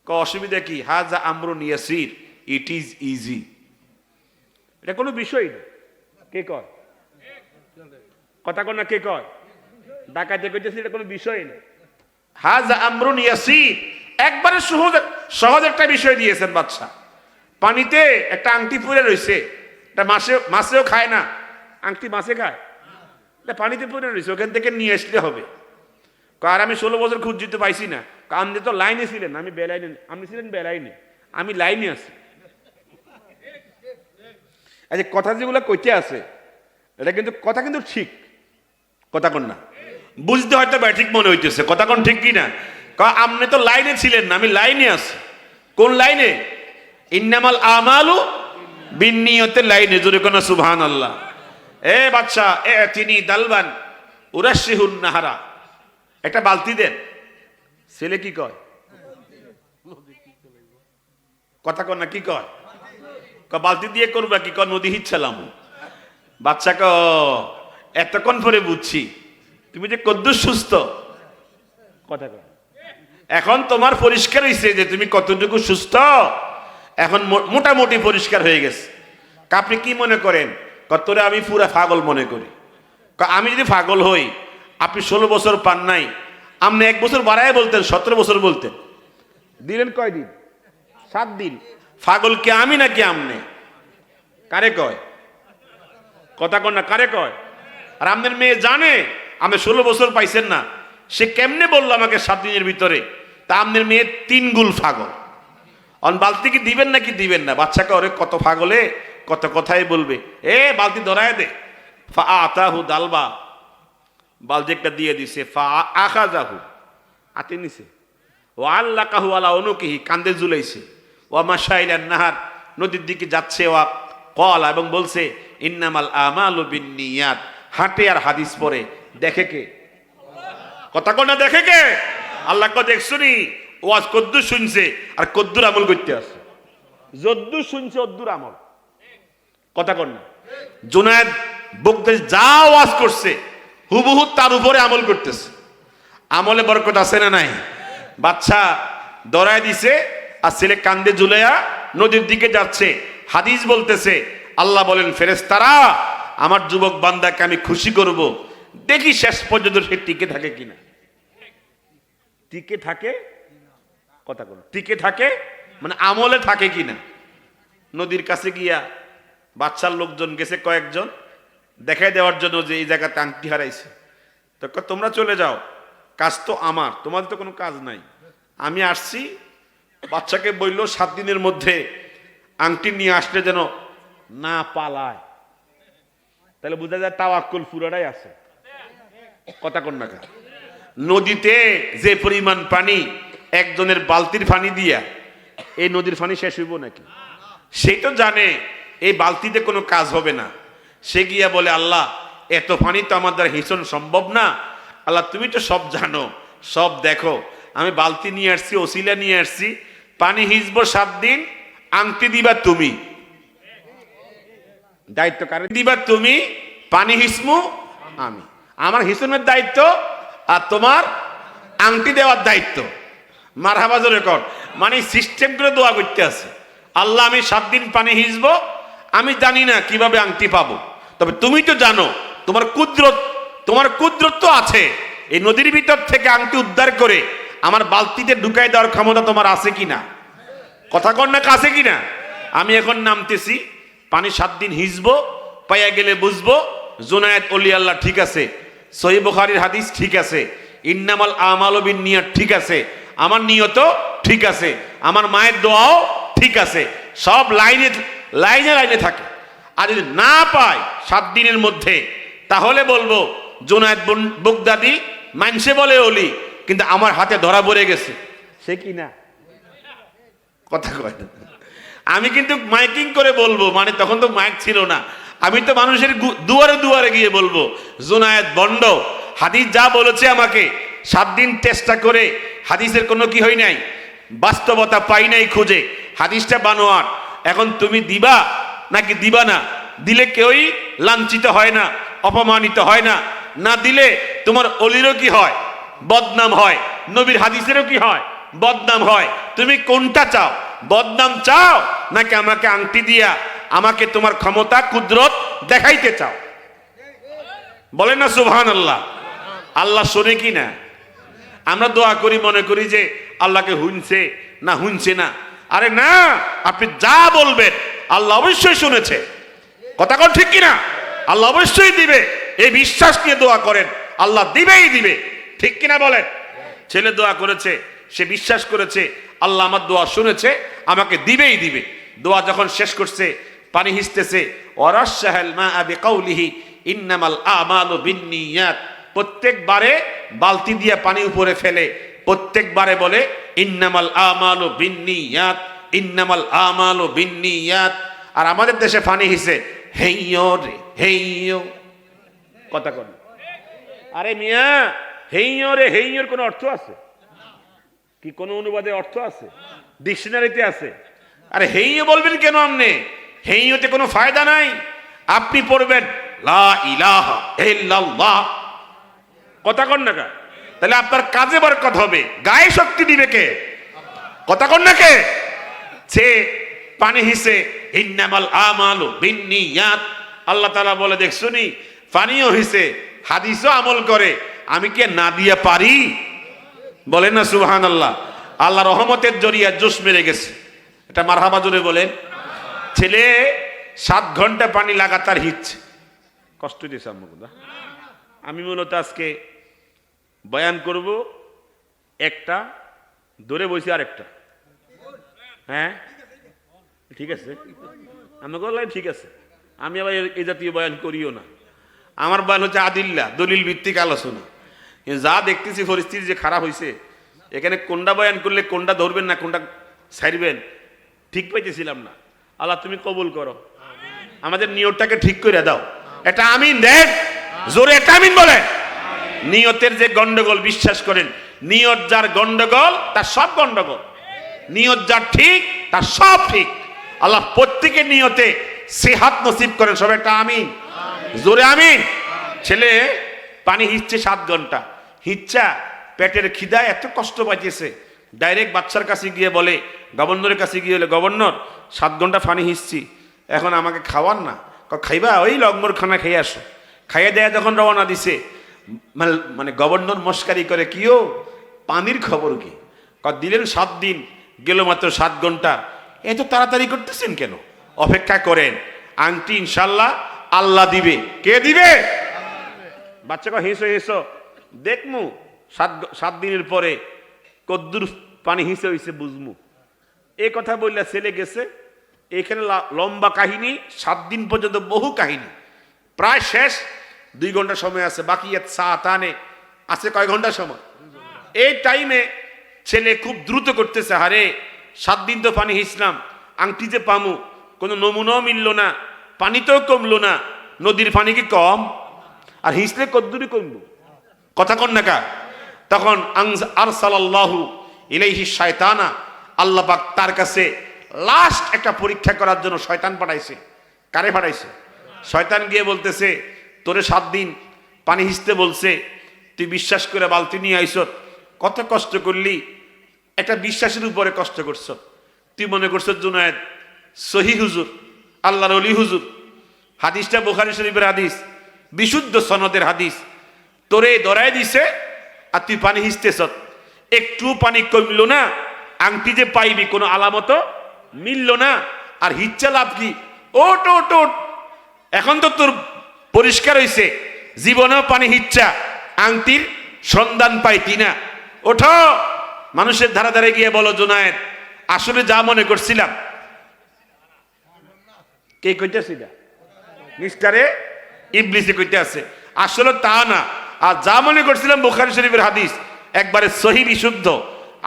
অসুবিধা কি? হাজা আমরুন ইয়াসির, ইট ইজ ইজি। এটা কোনো বিষয় না। কে কয় কথা কন না? কে কয় ডাকাতে কইতেছি? এটা কোনো বিষয় না। হাজা আমরুন ইয়াসির, একবারে সহজ সহজ একটা বিষয় দিয়েছেন বাদশা। পানিতে একটা আংটি পড়ে রয়েছে, এটা মাছেও খায় না, আংটি মাছে খায়, এটা পানিতে পড়ে রয়েছে, ওখান থেকে নিয়ে আসলে হবে। আর আমি 16 বছর খুঁজ দিতে পাইছি না। আপনি তো লাইনে ছিলেন, আমি বেলাইনে, আপনি ছিলেন বেলাইনে, আমি লাইনে আছি। আচ্ছা, কথা যেগুলো কইতে আছে এটা কিন্তু কথা কিন্তু ঠিক, কথা কন না? বুঝতে হয়তো ব্যাঠিক মনে হইতেছে, কথা কন ঠিক কি না? আপনি তো লাইনে ছিলেন না, আমি লাইনে আছি। কোন লাইনে? ইন্নামাল আমালু বিন্নিয়তের লাইনে। জোরে কোন সুবহানাল্লাহ। এ বাদশা, এ তিনি দালবান উরাশিহুন নাহারা, একটা বালতি দেন। ছেলে কি কয়? কথা কন না? কি কয়? বালতি দিয়ে করবা কি? নদী হিচ্ছালাম। বাচ্চা ক এতক্ষণ পরে বুঝছি তুমি যে কদ্দুর সুস্থ। কথা কয় এখন তোমার পরিষ্কার হয়েছে যে তুমি কতটুকু সুস্থ। এখন মোটামুটি পরিষ্কার হয়ে গেছে। আপনি কি মনে করেন? তোরে আমি পুরা পাগল মনে করি। আমি যদি পাগল হই, আপনি 16 বছর পান নাই, আপনি 1 বছর বাড়ায় বলতেন, 17 বছর বলতেন। দিলেন কয় দিন? 7 দিন। পাগল কে আমি নাকি আমনে? কারে কয়? কথা কন না? কারে কয়? আর আপনার মেয়ে জানে আপনি 16 বছর পাইছেন না, সে কেমনে বললো আমাকে 7 দিনের ভিতরে? তা আপনার মেয়ে 3 গুণ পাগল। অন বালতি কি দিবেন নাকি দিবেন না? বাচ্চাকে ওরে কত পাগলে কত কথাই বলবে। এ বালতি ধরায় দে। ফা আতাহু দালবা, বালতি একটা দিয়ে দিছে। ফা আখাযাহু, হাতে নিছে। ও আল্লাকাহু আলা উনুকিহি, কান্দে ঝুলাইছে। ওয়া মাশাইলান নাহার, নদীর দিকে যাচ্ছে। ওয়া ক্বালা, এবং বলছে ইন্নামাল আমালু বিন্নিয়াত। হাঁটে আর হাদিস পড়ে। দেখে কে? কথা কন না? দেখে কে? আল্লাহ কো দেখছুনি, ওয়াজ কদ্দুর শুনছে আর কদ্দুর আমল করতে আছে। যদ্দুর শুনছে অদ্দুর আমল। কথা কন না? জুনায়েদ বগদাদি যা ওয়াজ করছে হুবহু তার উপরে আমল করতেছে। আমলে বরকত আছে না নাই? বাচ্চা দরায় দিছে আর ছেলে কান্দে ঝুলাইয়া নদীর দিকে যাচ্ছে। হাদিস বলতেছে, আল্লাহ বলেন ফেরেশতারা আমার যুবক বান্দাকে আমি খুশি করব, দেখি শেষ পর্যন্ত সে টিকে থাকে কিনা। টিকে থাকে? কথা বল, টিকে থাকে মানে আমলে থাকে কিনা। নদীর কাছে গিয়া বাচ্চার লোকজন গেছে কয়েকজন দেখাই দেওয়ার জন্য যে এই জায়গাতে আংটি হারাইছে। তো তোমরা চলে যাও, কাজ তো আমার, তোমাদের তো কোনো কাজ নাই। আমি আসছি। বাচ্চাকে বলল 7 দিনের মধ্যে আংটি নিয়ে আসলে যেন না পালায়। তাহলে বোঝা যায় তাওয়াক্কুল পুরাটাই আছে। কথা কন না? নদীতে যে পরিমাণ পানি, একজনের বালতির পানি দিয়া এই নদীর পানি শেষ হইব নাকি? সে তো জানে এই বালতিতে কোনো কাজ হবে না। সে গিয়া বলে, আল্লাহ এত পানি তো আমার দ্বারা হিসন সম্ভব না। আল্লাহ তুমি তো সব জানো, সব দেখো। আমি বালতি নিয়ে আসছি, ওসিলা নিয়ে আসছি, পানি হিসবো 7 দিন, আংটি দিবা তুমি। দায়িত্ব কারে দিবা? তুমি। পানি হিসমু আমি। আমার হিসনের দায়িত্ব আর তোমার আংটি দেওয়ার দায়িত্ব। মারহাবা জোরে কর। মানে সিস্টেম করে দোয়া করতে আছে, আল্লাহ আমি 7 দিন পানি হিসবো, আমি জানি না কিভাবে আংটি পাবো, তবে তুমি তো জানো। তোমার কুদরত তো আছে। এই নদীর ভিতর থেকে আংটি উদ্ধার করে আমার বালতিতে ঢুকাই দেওয়ার ক্ষমতা তোমার আছে কিনা? কথা কর না, কাছে কিনা? আমি এখন নামতেছি, পানি 7 দিন হিসবো, পাইয়া গেলে বুঝবো জুনায়েদ ওলি আল্লাহ ঠিক আছে, সহিহ বুখারীর হাদিস ঠিক আছে, ইন্নামাল আমালু বিন্নিয়াত ঠিক আছে, আমার নিয়ত ঠিক আছে, আমার মায়ের দোয়াও ঠিক আছে, সব লাইনে লাইনে লাইনে থাকে। আর যদি না পাই 7 দিনের মধ্যে, তাহলে বলবো জুনায়েদ বগদাদি মানসে বলে ওলি, কিন্তু আমার হাতে ধরা পড়ে গেছে। সে কি না? কথা কয় না। আমি কিন্তু মাইকিং করে বলবো, মানে তখন তো মাইক ছিল না। আমি তো মানুষের দুয়ারে দুয়ারে গিয়ে বলবো জুনায়েদ বন্ড, হাদিস যা বলেছে আমাকে 7 দিন চেষ্টা করে হাদিসের কোনো কি হয় নাই, বাস্তবতা পাই নাই খুঁজে, হাদিসটা বানোয়ার। এখন তুমি দিবা নাকি দিবা না? দিলে কেউই লাঞ্ছিত হয় না, অপমানিত হয় না। না দিলে তোমার অলিরও কি হয়, বদনাম হয়, নবীর হাদিসেরও কি হয়, বদনাম হয়। তুমি কোনটা চাও, বদনাম চাও নাকি আমাকে আংটি দিয়া আমাকে তোমার ক্ষমতা কুদরত দেখাইতে চাও? বলেন না সুবহানাল্লাহ। আল্লাহ শোনে কি না? আমরা দোয়া করি মনে করি যে আল্লাহকে হুনছে না হুনছে না। আরে না, আপনি যা বলবেন আল্লাহ অবশ্যই শুনেছে। কথা কোন ঠিক কিনা? আল্লাহ অবশ্যই দিবে, এই বিশ্বাস নিয়ে দোয়া করেন, আল্লাহ দিবেই দিবে। ঠিক কিনা বলেন? ছেলে দোয়া করেছে, সে বিশ্বাস করেছে আল্লাহ আমার দোয়া শুনেছে, আমাকে দিবেই দিবে। দোয়া যখন শেষ করছে, পানি হিসতেছে, ওয়ারাশাহাল মা বিকাউলিহি ইন্নামাল আমালু বিন্নিয়াত। প্রত্যেকবারে বালতি দিয়ে পানি উপরে ফেলে, প্রত্যেকবারে বলে ইন্নামাল আমালু বিন্নিয়াত, ইন্নামাল আমালু বিন্নিয়াত। আর আমাদের দেশে পানি হিসে হেইয়ো রে হেইয়ো। কথা কোন? আরে মিয়া, হেইয়ো রে হেইয়োর কোনো অর্থ আছে কি? কোন অনুবাদে অর্থ আছে? ডিকশনারিতে আছে? আরে হেইয়ো বলবেন কেন আপনি? হেইয়োতে কোনো ফায়দা নাই। আপনি পড়বেন লা ইলাহা ইল্লাল্লাহ। কথা কন না কা? তাহলে আপনার কাজে বরকত হবে, গায়ে শক্তি দিবে কে? কথা কন না কে? সে পানি হিসে ইন্নামাল আমালু বিন্নিয়াত। আল্লাহ তাআলা বলে দেখছুনি, পানিও হিসে হাদিসও আমল করে, আমি কি না দিয়া পারি? বলেন না সুবহানাল্লাহ। আল্লাহ রহমতের জরিয়া জোশ মেরে গেছে, এটা মারহাবা জোরে বলেন। ছেলে 7 ঘন্টা পানি লাগাতার হিচ্ছে, কষ্ট দিয়েছে আম্মু। আমি মূলত আজকে বয়ান করব একটা, ধরে বসে আরেকটা। হ্যাঁ ঠিক আছে, আমি বললাম ঠিক আছে। আমি আবার এই জাতীয় বয়ান করিও না। আমার বয়ান হচ্ছে আদিল্লা, দলিল ভিত্তিক আলোচনা। যা দেখতেছি পরিস্থিতি যে খারাপ হয়েছে, এখানে কোনটা বয়ান করলে কোনটা ধরবেন না কোনটা ছাড়বেন ঠিক পাইতেছিলাম না। আল্লাহ তুমি কবুল করো, আমাদের নিয়তটাকে ঠিক করে দাও। এটা আমিন দেন জোরে, এটা আমিন বলে। নিয়তের যে গন্ডগোল, বিশ্বাস করেন, নিয়ত যার গন্ডগোল তার সব গন্ডগোল, নিয়ত যার ঠিক তার সব ঠিক। আল্লাহ প্রত্যেকের নিয়তে সেহাত নসিব করেন, সব একটা আমিন জোরে আমিন। ছেলে পানি হিচ্ছে 7 ঘন্টা, হিচ্ছা পেটের খিদায় এত কষ্ট পাইতেছে, ডাইরেক্ট বাচ্চার কাছে গিয়ে বলে, গভর্নরের কাছে গিয়ে বলে, গভর্নর 7 ঘন্টা পানি হিচ্ছি, এখন আমাকে খাওয়ান না। খাইবা? ওই লগ্মর খানা খেয়ে আসো। খাইয়ে দেয়া যখন রওনা দিছে, মানে গভর্নর মস্কারি করে, কিও পানির খবর কি? দিলেন 7 দিন, গেল মাত্র 7 ঘন্টা, এত তাড়াতাড়ি করতেছেন কেন? অপেক্ষা করেন, আংটি ইনশাল্লাহ আল্লাহ দিবে। কে দিবে? বাচ্চাকে হেসো হেসো দেখমু 7 দিনের পরে কদ্দুর পানি হিসে হইছে বুঝমু। এই কথা বললে ছেলে গেছে। এখানে লম্বা কাহিনী, 7 দিন পর্যন্ত বহু কাহিনী, প্রায় শেষ। 2 ঘন্টা সময় আছে, বাকি সাতানে আছে কয় ঘন্টা সময়? এই টাইমে ছেলে খুব দ্রুত করতেছে, হারে 7 দিন তো পানি হিসলাম, আংটি যে পামু, কোনো নমুনাও মিলল না, পানিতেও কমলো না। নদীর পানি কি কম? আর হিসলে কদ্দুরি কমবো? কথা কন না কা? তখন আরসালাল্লাহু ইলাইহি শায়তানা, আল্লাহ পাক তার কাছে লাস্ট একটা পরীক্ষা করার জন্য শয়তান পাঠাইছে। কারে পাঠাইছে? শয়তান গিয়ে বলতেছে, তোরে 7 দিন পানি হিসতে বলছে, তুই বিশ্বাস করে বালতি নিয়ে আইস, কত কষ্ট করলি, একটা বিশ্বাসের উপরে কষ্ট করছ। তুই মনে করছ জুনায়েদ সহি হুজুর, আল্লাহর ওলি হুজুর। হাদিসটা বুখারী শরীফের হাদিস, বিশুদ্ধ সনদের হাদিস। তোরে ধরায় দিছে আর তুই পানি হিসতেছ, একটু পানি কমলো না, আংটি যে পাইবি কোনো আলামত মিলল না। আর হিচ্ছা লাভ কি? ওট ওট ওট, এখন তো তোর পরিষ্কার হইছে, জীবনেও পানি হিচ্ছা, আংটির সন্ধান পাইতি না। ওঠো, মানুষের ধারে ধারে গিয়ে বলো, জুনায়েদ আসলে যা মনে করছিলাম। কে কইতেছি না? মিস্টারে ইবলিসে কইতে আছে, আসলে তা না। আর যা মনে করছিলাম বুখারী শরীফের হাদিস একবারে সহি বিশুদ্ধ,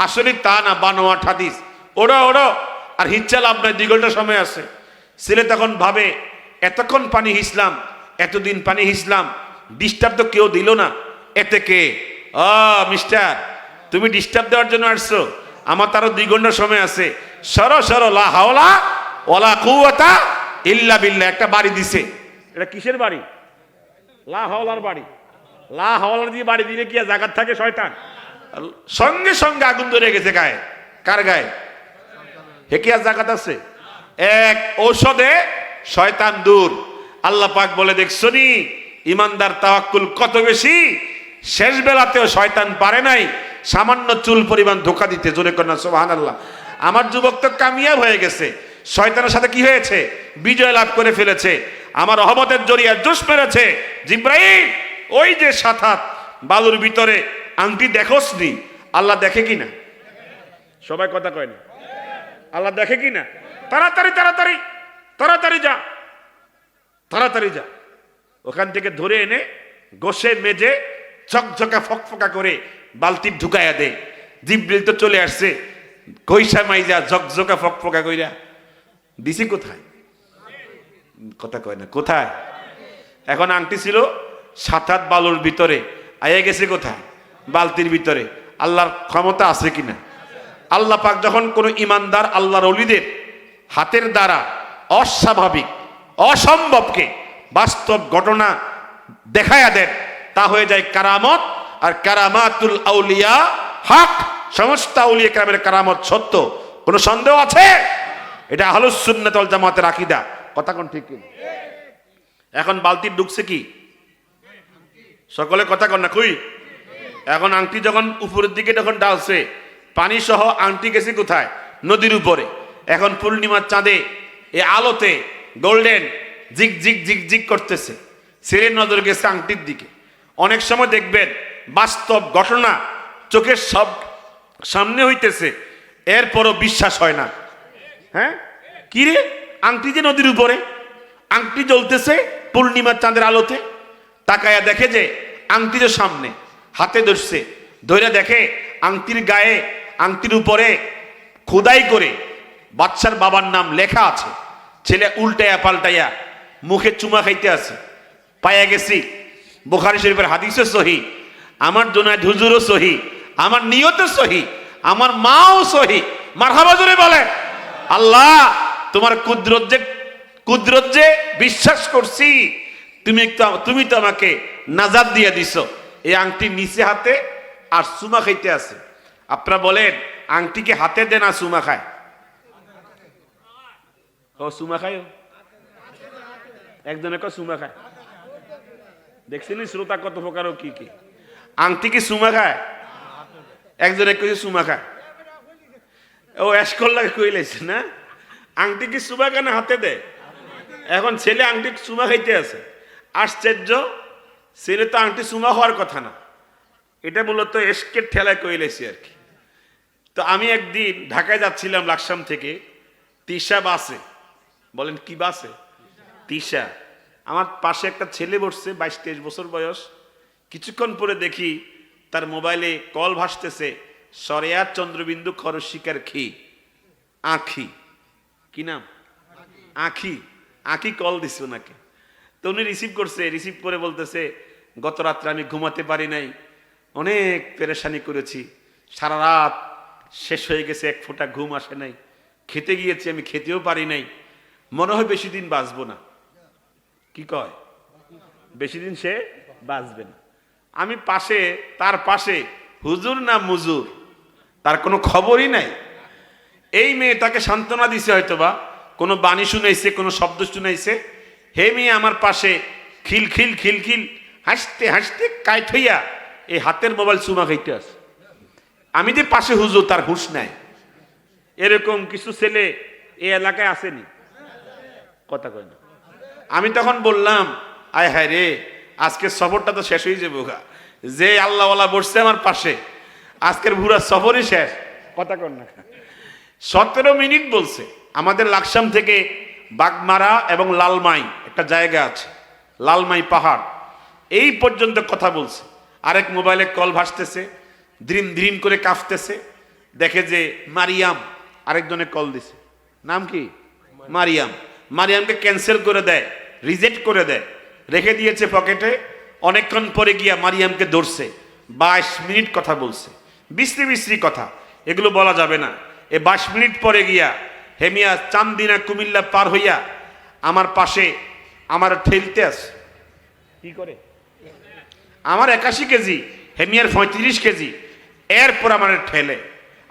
আসলে তা না, বানোয়াট হাদিস। ওড়ো ওড়ো, আর হিচ্ছা লাভ নাই, 2 ঘন্টা সময় আছে। ছেলে তখন ভাবে, এতক্ষণ পানি হিসলাম, এতদিন পানি হিসলাম, ডিস্টার্ব তো কেউ দিল না, এতে কে? মিস্টার, তুমি ডিস্টার্ব দেওয়ার জন্য আসছো, আমার তারও 2 ঘন্টা সময় আছে। সরো সরো, লা হাওলা ওয়ালা কুওয়াতা ইল্লা বিল্লাহ। একটা বাড়ি দিছে, এটা কিসের বাড়ি? লা হাওলার বাড়ি। লা হাওলা দিয়ে বাড়ি দিলে কি আর জাগাত থাকে শয়তান? সঙ্গে সঙ্গে আগুন ধরে গেছে গায়ে। কার গায়ে? হে কি আর জাগাত আছে? এক ঔষধে শয়তান দূর। আল্লাহ পাক বলে, দেখছো নি ইমানদার তাওয়াক্কুল কত বেশি, শেষ বেলাতেও শয়তান পারে নাই সামান্য চুল পরিমাণ ধোঁকা দিতে। জোরে কন্যা সুবহানাল্লাহ। আমার যুবক তো কামিয়াব হয়ে গেছে, শয়তানের সাথে কি হয়েছে? বিজয় লাভ করে ফেলেছে। আমার রহমতের জরিয়া জোশ মেরেছে। জিব্রাইল ওই যে 7 হাত বালুর ভিতরে আংটি দেখোস নি, আল্লাহ দেখে কিনা? সবাই কথা কয় না। আল্লাহ দেখে কিনা? তাড়াতাড়ি তাড়াতাড়ি তাড়াতাড়ি যা, তাড়াতাড়ি যা। ওখান থেকে ধরে এনে গোসে মেজে ঝকঝকা ফকফকা করে বালতি ঢুকাইয়া দে। জিব্রিল তো চলে আসছে, কইসা মাইজা ঝকঝকা ফকফকা কইরা দিছি কোথায়? কথা কয় না। কোথায়? এখন আংটি ছিল 7 হাত বালুর ভিতরে, আইয়া গেছে কোথায়? বালতির ভিতরে। আল্লাহর ক্ষমতা আছে কিনা? আল্লাহ পাক যখন কোন ইমানদার আল্লাহর ওলিদের হাতের দ্বারা অস্বাভাবিক অসম্ভবকে বাস্তব ঘটনা দেখায়া দেন, তা হয়ে যায় কারামত। আর কারামাতুল আউলিয়া হক, সমস্ত আউলিয়া কেরামের কারামত সত্য, কোনো সন্দেহ আছে? এটা আহলুস সুন্নাত ওয়াল জামাতের আকীদা। কথা কোন ঠিক কিনা? এখন বালতি ঢুকছে কি? সকলে কথা কন না কই? এখন আংটি যখন উপরের দিকে যখন ডালছে, পানি সহ আংটি গেছে কোথায়? নদীর উপরে। এখন পূর্ণিমার চাঁদে এই আলোতে গোল্ডেন জিগ জিগ জিগ জিগ করতেছে, ছেড়ে নজর গেছে আংটির দিকে। অনেক সময় দেখবেন বাস্তব ঘটনা চোখের সব সামনে হইতেছে, এরপরও বিশ্বাস হয় না। হ্যাঁ, কি রে, আংটি যে নদীর উপরে, আংটি জ্বলতেছে পূর্ণিমার চাঁদের আলোতে। তাকায়া দেখে যে আংটি যে সামনে, হাতে ধরছে, ধরে দেখে আংটির গায়ে, আংটির উপরে খোদাই করে বাচ্চার বাবার নাম লেখা আছে। ছেলে উল্টাইয়া পাল্টাইয়া মুখে চুমা খাইতে আছে। পাইয়া গেছি বুখারী শরীফের হাদিসও সহি, আমার জুনায়েদ হুজুরও সহি, আমার নিয়তও সহি, আমার মাও সহি। মারহাবা জোরে বলে। আল্লাহ তোমার কুদরত যে বিশ্বাস করছি, তুমি তো আমাকে নাজাত দিয়ে দিছো। এই আংটি নিচে হাতে আর চুমা খাইতে আছে। আপনারা বলেন আংটিকে হাতে দেন আর চুমা খায়? ও চুমা খায়, একজনে কয় চুমা খায়। দেখছেন শ্রোতা কত প্রকার কি কি? আংটি কি চুমা খায়? একজনে কইছে চুমা খায়। ও এসকল লাগে কই লাইছে না? আংটি কি চুমা কেন হাতে দেয়? এখন ছেলে আংটি চুমা খাইতে আছে। আশ্চর্য, ছেলে তো আংটি চুমা হওয়ার কথা না, এটা মূলত এসকের ঠেলায় কই লাইছে আর কি। তো আমি একদিন ঢাকায় যাচ্ছিলাম লাকসাম থেকে, তিশা বাসে। বলেন কি বাসে? তিশা। আমার পাশে একটা ছেলে বসছে, 22-23 বছর বয়স। কিছুক্ষণ পরে দেখি তার মোবাইলে কল ভাসতেছে, সরেয়ার চন্দ্রবিন্দু খরশিকার খি আঁখি। কি নাম? আঁখি। আঁখি কল দিছে ওনাকে। তো উনি রিসিভ করছে, রিসিভ করে বলতেছে, গত রাত্রে আমি ঘুমাতে পারি নাই, অনেক পেরেশানি করেছি, সারা রাত শেষ হয়ে গেছে, এক ফোঁটা ঘুম আসে নাই, খেতে গিয়েছি আমি খেতেও পারি নাই, মনে হয় বেশি দিন বাঁচবো না। কি কয়? বেশি দিন সে বাঁচবে না। আমি পাশে, তার পাশে হুজুর না মুজুর, তার কোনো খবরই নাই। এই মেয়ে তাকে সান্ত্বনা দিছে, হয়তোবা কোনো বাণী শুনাইছে, কোনো শব্দ শুনাইছে। হে মেয়ে আমার পাশে খিলখিল খিলখিল হাসতে হাসতে কাইট হইয়া এই হাতের মোবাইল চুমা খাইতে আছে। আমি যে পাশে হুজুর, তার হুঁশ নাই। এরকম কিছু ছেলে এই এলাকায় আসেনি? কথা কয় না। আমি তখন বললাম, আয় হায় রে, আজকে সফরটা তো শেষ হয়ে যাবে। যে আল্লাহওয়ালা বসছে আমার পাশে, আজকের পুরা সফরই শেষ। কথা কন না। 17 মিনিট বলছে। আমাদের লাকসাম থেকে বাগমারা এবং লালমাই একটা জায়গা আছে, লালমাই পাহাড়, এই পর্যন্ত কথা বলছে। আরেক মোবাইলে কল ভাসতেছে, দ্রিম দ্রিম করে কাঁপতেছে। দেখে যে মারিয়াম, আরেকজনে কল দিছে। নাম কি? মারিয়াম। মারিয়ামকে ক্যান্সেল করে দেয়, রিজেক্ট করে দেয়, রেখে দিয়েছে পকেটে। অনেকক্ষণ পরে গিয়া মারিয়ামকে ধরছে, 22 মিনিট কথা বলছে, বিশ্রী বিশ্রী কথা, এগুলো বলা যাবে না। 22 মিনিট পরে গিয়া হেমিয়া চান্দিনা কুমিল্লা পার হইয়া আমার পাশে আমার ঠেলতে আসে। কি করে? আমার 81 কেজি, হেমিয়ার 35 কেজি। এরপর আমার ঠেলে,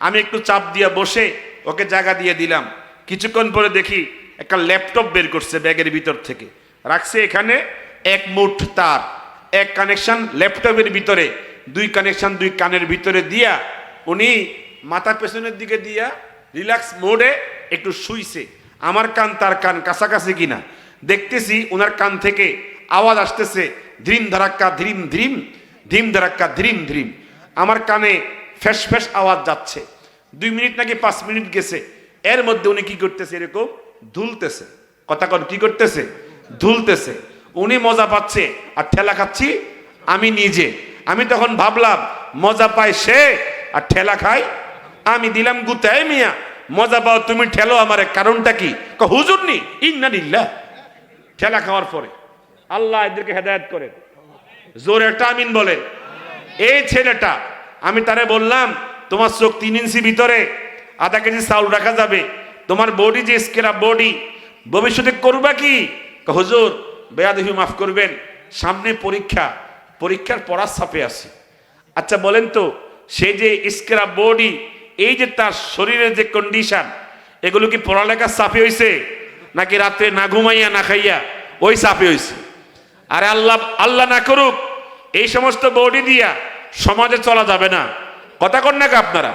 আমি একটু চাপ দিয়ে বসে ওকে জায়গা দিয়ে দিলাম। কিছুক্ষণ পরে দেখি একটা ল্যাপটপ বের করছে ব্যাগের ভিতর থেকে, রাখছে এখানে। এক মুঠ তার, এক কানেকশন ল্যাপটপের ভিতরে, দুই কানেকশন দুই কানের ভিতরে দিয়া উনি মাথা পেছনের দিকে দিয়া রিল্যাক্স মোডে একটু শুইছে। আমার কান তার কান কাছাকাছি কিনা দেখতেছি, ওনার কান থেকে আওয়াজ আসতেছে, ধ্রিম ধারাক্কা ধ্রিম ধ্রিম, ধিম ধারাক্কা ধ্রিম ধ্রিম। আমার কানে ফ্যাস ফ্যাস আওয়াজ যাচ্ছে। 2 মিনিট নাকি 5 মিনিট গেছে, এর মধ্যে উনি কি করতেছে, এরকম ধুলতেছে। কথা কন, কি করতেছে? ধুলতেছে। উনি মজা পাচ্ছে আর ঠেলা খাচ্ছি আমি নিজে। আমি তখন ভাবলাম মজা পায় সে আর ঠেলা খাই আমি। দিলাম গুতায়, মিয়া মজা পাও তুমি, ঠেলো আমারে, কারণটা কি? হুজুর নি ইন্না লিল্লাহ। ঠেলা খাওয়ার পরে আল্লাহ এদেরকে হেদায়েত করেন, জোরে একটা আমিন বলে। এই ছেলেটা, আমি তারে বললাম তোমার চোখ 3 ইঞ্চি ভিতরে আধা কেজি চাউল রাখা যাবে, তোমার বডি যে স্কেরা বডি, ভবিষ্যতে করবা কি? হুজুর বেয়াদবি মাফ করবেন, সামনে পরীক্ষা, পরীক্ষার পড়ার চাপে আছে। আচ্ছা বলেন তো, সে যে স্কেরা বডি, এই যে তার শরীরের যে কন্ডিশন, এগুলো কি পড়ালেখার চাপে হয়েছে নাকি রাতে না ঘুমাইয়া না খাইয়া ওই চাপে হয়েছে? আরে আল্লাহ আল্লাহ না করুক এই সমস্ত বডি দিয়া সমাজে চলা যাবে না। কথা কন নাকি আপনারা?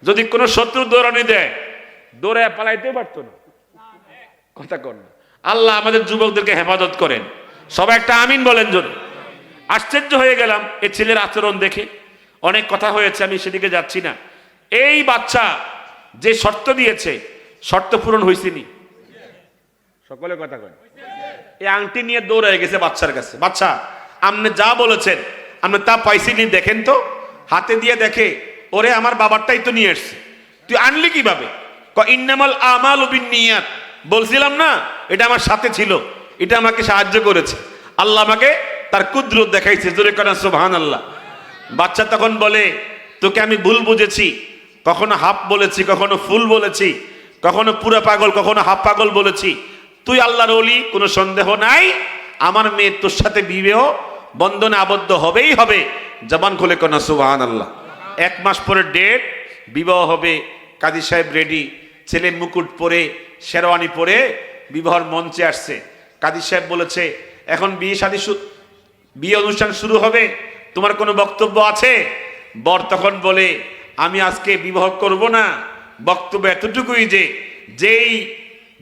যদি কোনো শত্রু দৌড়ানি দেয়, দৌড়ায় পালাইতেও পারতো না। কথা কন না। আল্লাহ আমাদের যুবকদেরকে হেফাজত করেন। সবাই একটা আমিন বলেন জোরে। আশ্চর্য হয়ে গেলাম এই ছেলের আচরণ দেখে। অনেক কথা হয়েছে, আমি সেদিকে যাচ্ছি না। এই বাচ্চা যে শর্ত দিয়েছে, শর্ত পূরণ হয়েছিনি? সকলে কথা কয়। এই আংটি নিয়ে দৌড়ে গেছে বাচ্চার কাছে। বাচ্চা, আপনি যা বলেছেন আপনি তা পাইছিনি, দেখেন তো। হাতে দিয়ে দেখে, ওরে আমার বাবারটাই তো নিয়ে এসছে, তুই আনলি কিভাবে? ইন্নামাল আমালু বিন্নিয়াত, বলছিলাম না এটা আমার সাথে ছিল, এটা আমাকে সাহায্য করেছে, আল্লাহ আমাকে তার কুদরত দেখাইছে। জোরে করেন সুবহানাল্লাহ। বাচ্চা তখন বলে, তোকে আমি ভুল বুঝেছি, কখনো হাফ বলেছি, কখনো ফুল বলেছি, কখনো পুরা পাগল, কখনো হাফ পাগল বলেছি। তুই আল্লাহর ওলি, কোনো সন্দেহ নাই। আমার মেয়ে তোর সাথে বিবাহ বন্ধনে আবদ্ধ হবেই হবে। জবান খুলে কোন সুবহানাল্লাহ। 1 মাস পরে ডেট, বিবাহ হবে। কাজী সাহেব রেডি, ছেলে মুকুট পরে শেরওয়ানি পরে বিবাহর মঞ্চে আসছে। কাজী সাহেব বলেছে, এখন বিয়ে অনুষ্ঠান শুরু হবে, তোমার কোনো বক্তব্য আছে? বর তখন বলে, আমি আজকে বিবাহ করব না, বক্তব্য এতটুকুই যে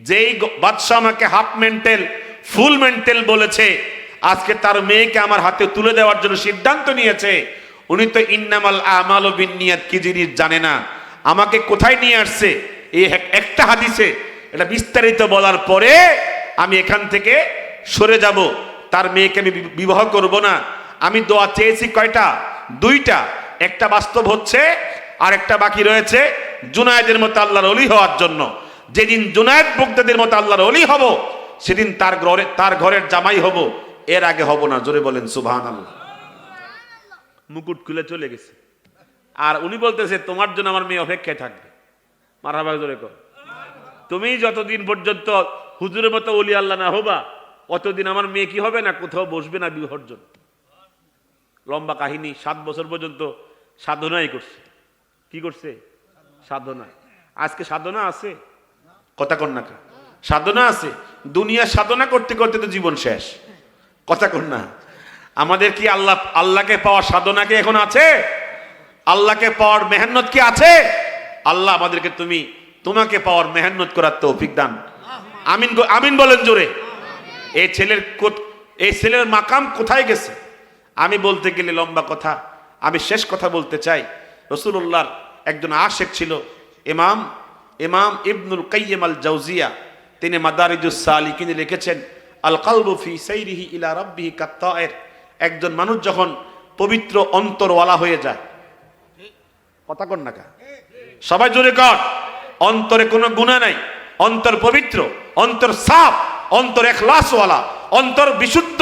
যেই বাদশাহ আমাকে হাফ মেন্টাল ফুল মেন্টাল বলেছে, আজকে তার মেয়েকে আমার হাতে তুলে দেওয়ার জন্য সিদ্ধান্ত নিয়েছে, উনি তো ইন্নামাল আমালু বিন্নিয়াত কি জিনিস জানে না। আমাকে কোথায় নিয়ে আসছে এই একটা হাদিসে, এটা বিস্তারিত বলার পরে আমি এখান থেকে সরে যাব, তার মেয়েকে আমি বিবাহ করব না। আমি দোয়া চেয়েছি কয়টা? 2টা। একটা বাস্তব হচ্ছে, আর একটা বাকি রয়েছে জুনায়েদের মতো আল্লাহর ওলি হওয়ার জন্য। যেদিন জুনায়েদ বগদাদির মতো আল্লাহর ওলি হব, সেদিন তার ঘরের জামাই হব, এর আগে হব না। জোরে বলেন সুবহানাল্লাহ। মুকুট খুলে চলে গেছে, আর উনি বলতেছে, তোমার জন্য আমার মেয়ে অপেক্ষায় থাকবে। মারহাবা জোরে কর। তুমি যতদিন পর্যন্ত হুজুরের মতো ওলি আল্লাহ না হবা, অতদিন আমার মেয়ে কি হবে না, কোথাও বসবে না বিবাহর জন্য। লম্বা কাহিনী। 7 বছর পর্যন্ত সাধনাই করছে। কি করছে? সাধনা। আজকে সাধনা আছে? কথা কন না, সাধনা আছে? দুনিয়া সাধনা করতে করতে তো জীবন শেষ। কথা কন না। আমাদের কি আল্লাহকে পাওয়ার সাধনা কি এখন আছে? আল্লাহকে পাওয়ার মেহনত কি আছে? আল্লাহ আমাদেরকে তোমাকে পাওয়ার মেহনত করার তৌফিক দান। আমিন আমিন বলেন জোরে। এই ছেলের মাকাম কোথায় গেছে? আমি বলতে গেলে লম্বা কথা, আমি শেষ কথা বলতে চাই। রাসূলুল্লাহর একজন আশেক ছিল, ইমাম ইবনুল কাইয়িম আল জাওজিয়া। তিনি মাদারিজুস সালিকিনে লিখেছেন, আল কলবু ফি সাইরিহি ইলা রাব্বিহি কাত্তায়ের। একজন মানুষ যখন পবিত্র অন্তরওয়ালা হয়ে যায়, কথা কন না, সবাই জোরে কর। অন্তরে কোনো গুনাহ নাই, অন্তর পবিত্র, অন্তর সাফ, অন্তর ইখলাসওয়ালা, অন্তর বিশুদ্ধ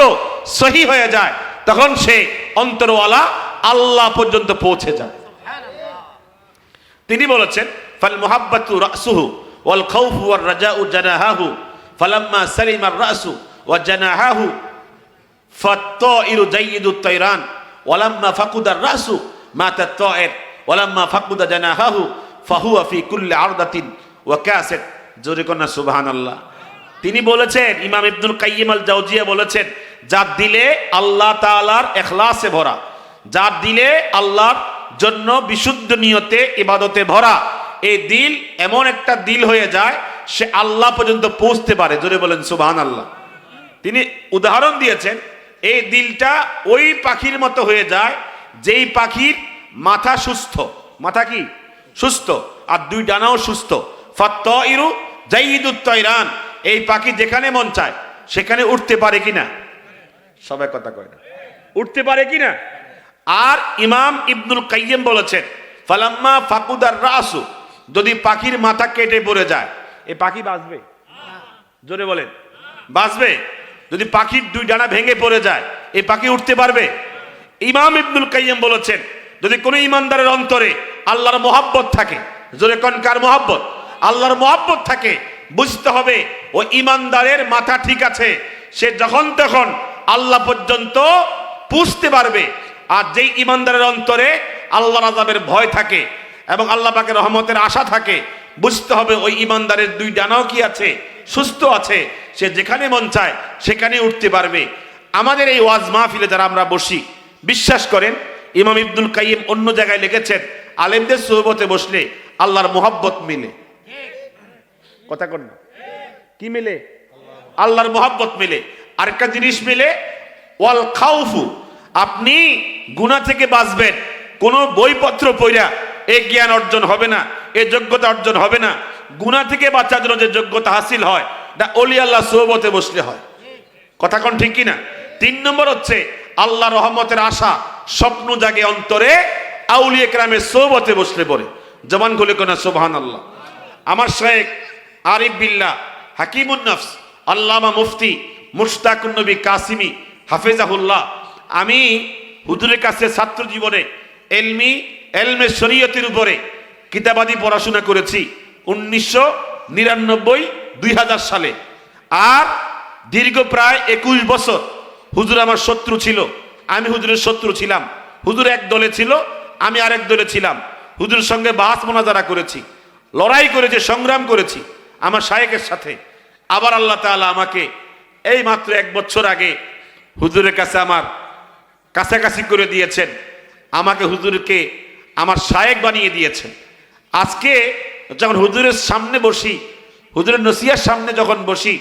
সহি হয়ে যায়, তখন সে অন্তরওয়ালা আল্লাহ পর্যন্ত পৌঁছে যায়। তিনি বলেছেন, ফাল মুহাব্বাতু রাসুহু ওয়াল খাউফু ওয়ার রাজাউ জানাহাহু ফালাম্মা সালিমা আর রাসু ওয়া জানাহাহু ফাত্তাইরু জাইয়িদুত তাইরান ওয়ালাম্মা ফাকুদার রাসু মাতাত তাইর ওয়ালাম্মা ফাকুদা জানাহাহু ফাহুয়া ফি কুল্লি আরদাতিন ওয়া কাসাত। জোরে কন্যা সুবহানাল্লাহ। তিনি বলেছেন, ইমাম ইবনুল কাইয়িম আল জাওজিয়া বলেছেন, যার দিলে আল্লাহ তাআলার ইখলাসে ভরা, যার দিলে আল্লাহর জন্য বিশুদ্ধ নিয়তে ইবাদতে ভরা, এই দিল এমন একটা দিল হয়ে যায় সে আল্লাহ পর্যন্ত পৌঁছতে পারে। জোরে বলেন সুবহানাল্লাহ। তিনি উদাহরণ দিয়েছেন, এই দিলটা ওই পাখির মতো হয়ে যায় যেই পাখির মাথা সুস্থ, মাথা কি সুস্থ, আর দুই ডানাও সুস্থ। ফাত্তাইরু জাইয়িদুত তাইরান, এই পাখি যেখানে মন চায় সেখানে উঠতে পারে কিনা? সবাই কথা কয় না, উঠতে পারে কিনা? আর ইমাম ইবনুল কাইয়িম বলেছেন, ফালাম্মা ফাকুদার রাসু, যদি পাখির মাথা কেটে পড়ে যায় এই পাখি বাঁচবে? জোরে বলেন, বাঁচবে? যদি পাখির দুই ডানা ভেঙে পড়ে যায় এই পাখি উঠতে পারবে? ইমাম ইবনুল কাইয়িম বলেছেন, যদি কোনো ইমানদারের অন্তরে আল্লাহর মহব্বত থাকে, জোরে কোন কার মহব্বত? আল্লাহর মহব্বত থাকে, বুঝতে হবে ও ইমানদারের মাথা ঠিক আছে, সে যখন তখন আল্লাহ পর্যন্ত পুষতে পারবে। আর যেই ইমানদারের অন্তরে আল্লাহর আযাবের ভয় থাকে এবং আল্লাহ পাকের রহমতের আশা থাকে, বুঝতে হবে ওই ইমানদারের দুই ডানাও কি আছে? সুস্থ আছে, সে যেখানে মন চায় সেখানে উঠতে পারবে। আমাদের এই ওয়াজ মাহফিলে যারা আমরা বসি, বিশ্বাস করেন ইমাম ইবনুল কাইয়িম অন্য জায়গায় লিখেছেন, আলেমদের সোহবতে বসলে আল্লাহর মহব্বত মিলে। কথা কন না, কি মিলে? আল্লাহর মহব্বত মিলে। আরেকটা জিনিস মিলে, ওয়াল খাউফু, আপনি গুনাহ থেকে বাঁচবেন। কোনো বইপত্র পড়া এই জ্ঞান অর্জন হবে না, এই যোগ্যতা অর্জন হবে না। গুনাহ থেকে বাঁচার জন্য যে যোগ্যতা হাসিল হয় এটা ওলি আল্লাহ সোহবতে বসলে হয়। কথা কোন ঠিক কিনা? 3 নম্বর হচ্ছে আল্লাহ রহমতের আশা স্বপ্ন জাগে অন্তরে আউলিয়া কেরামের সোহবতে বসলে পড়ে। জবান খুলে কোন সুবহানাল্লাহ। আমার শাইখ আরিফ বিল্লাহ হাকিমুন নফস আল্লামা মুফতি মুশতাকুন নবী কাসিমি হাফেজাহুল্লাহ, আমি হুজুরের কাছে ছাত্র জীবনে এলমে শরীয়তের উপরে কিতাবাদি পড়াশোনা করেছি 1999-2000 সালে। আর দীর্ঘ প্রায় 21 বছর হুজুর আমার শত্রু ছিল, আমি হুজুরের শত্রু ছিলাম। হুজুর এক দলে ছিল, আমি আরেক দলে ছিলাম। হুজুরের সঙ্গে বাহাস মোনাজারা করেছি, লড়াই করেছি, সংগ্রাম করেছি আমার শায়েখের সাথে। আবার আল্লাহ তাআলা আমাকে এই মাত্র 1 বছর আগে হুজুরের কাছে আমার কাছাকাছি করে দিয়েছেন, আমাকে হুজুরকে আমার শায়েখ বানিয়ে দিয়েছেন। আজকে যখন হুজুরের সামনে বসি, হুজুরের নসিহার সামনে যখন বসি,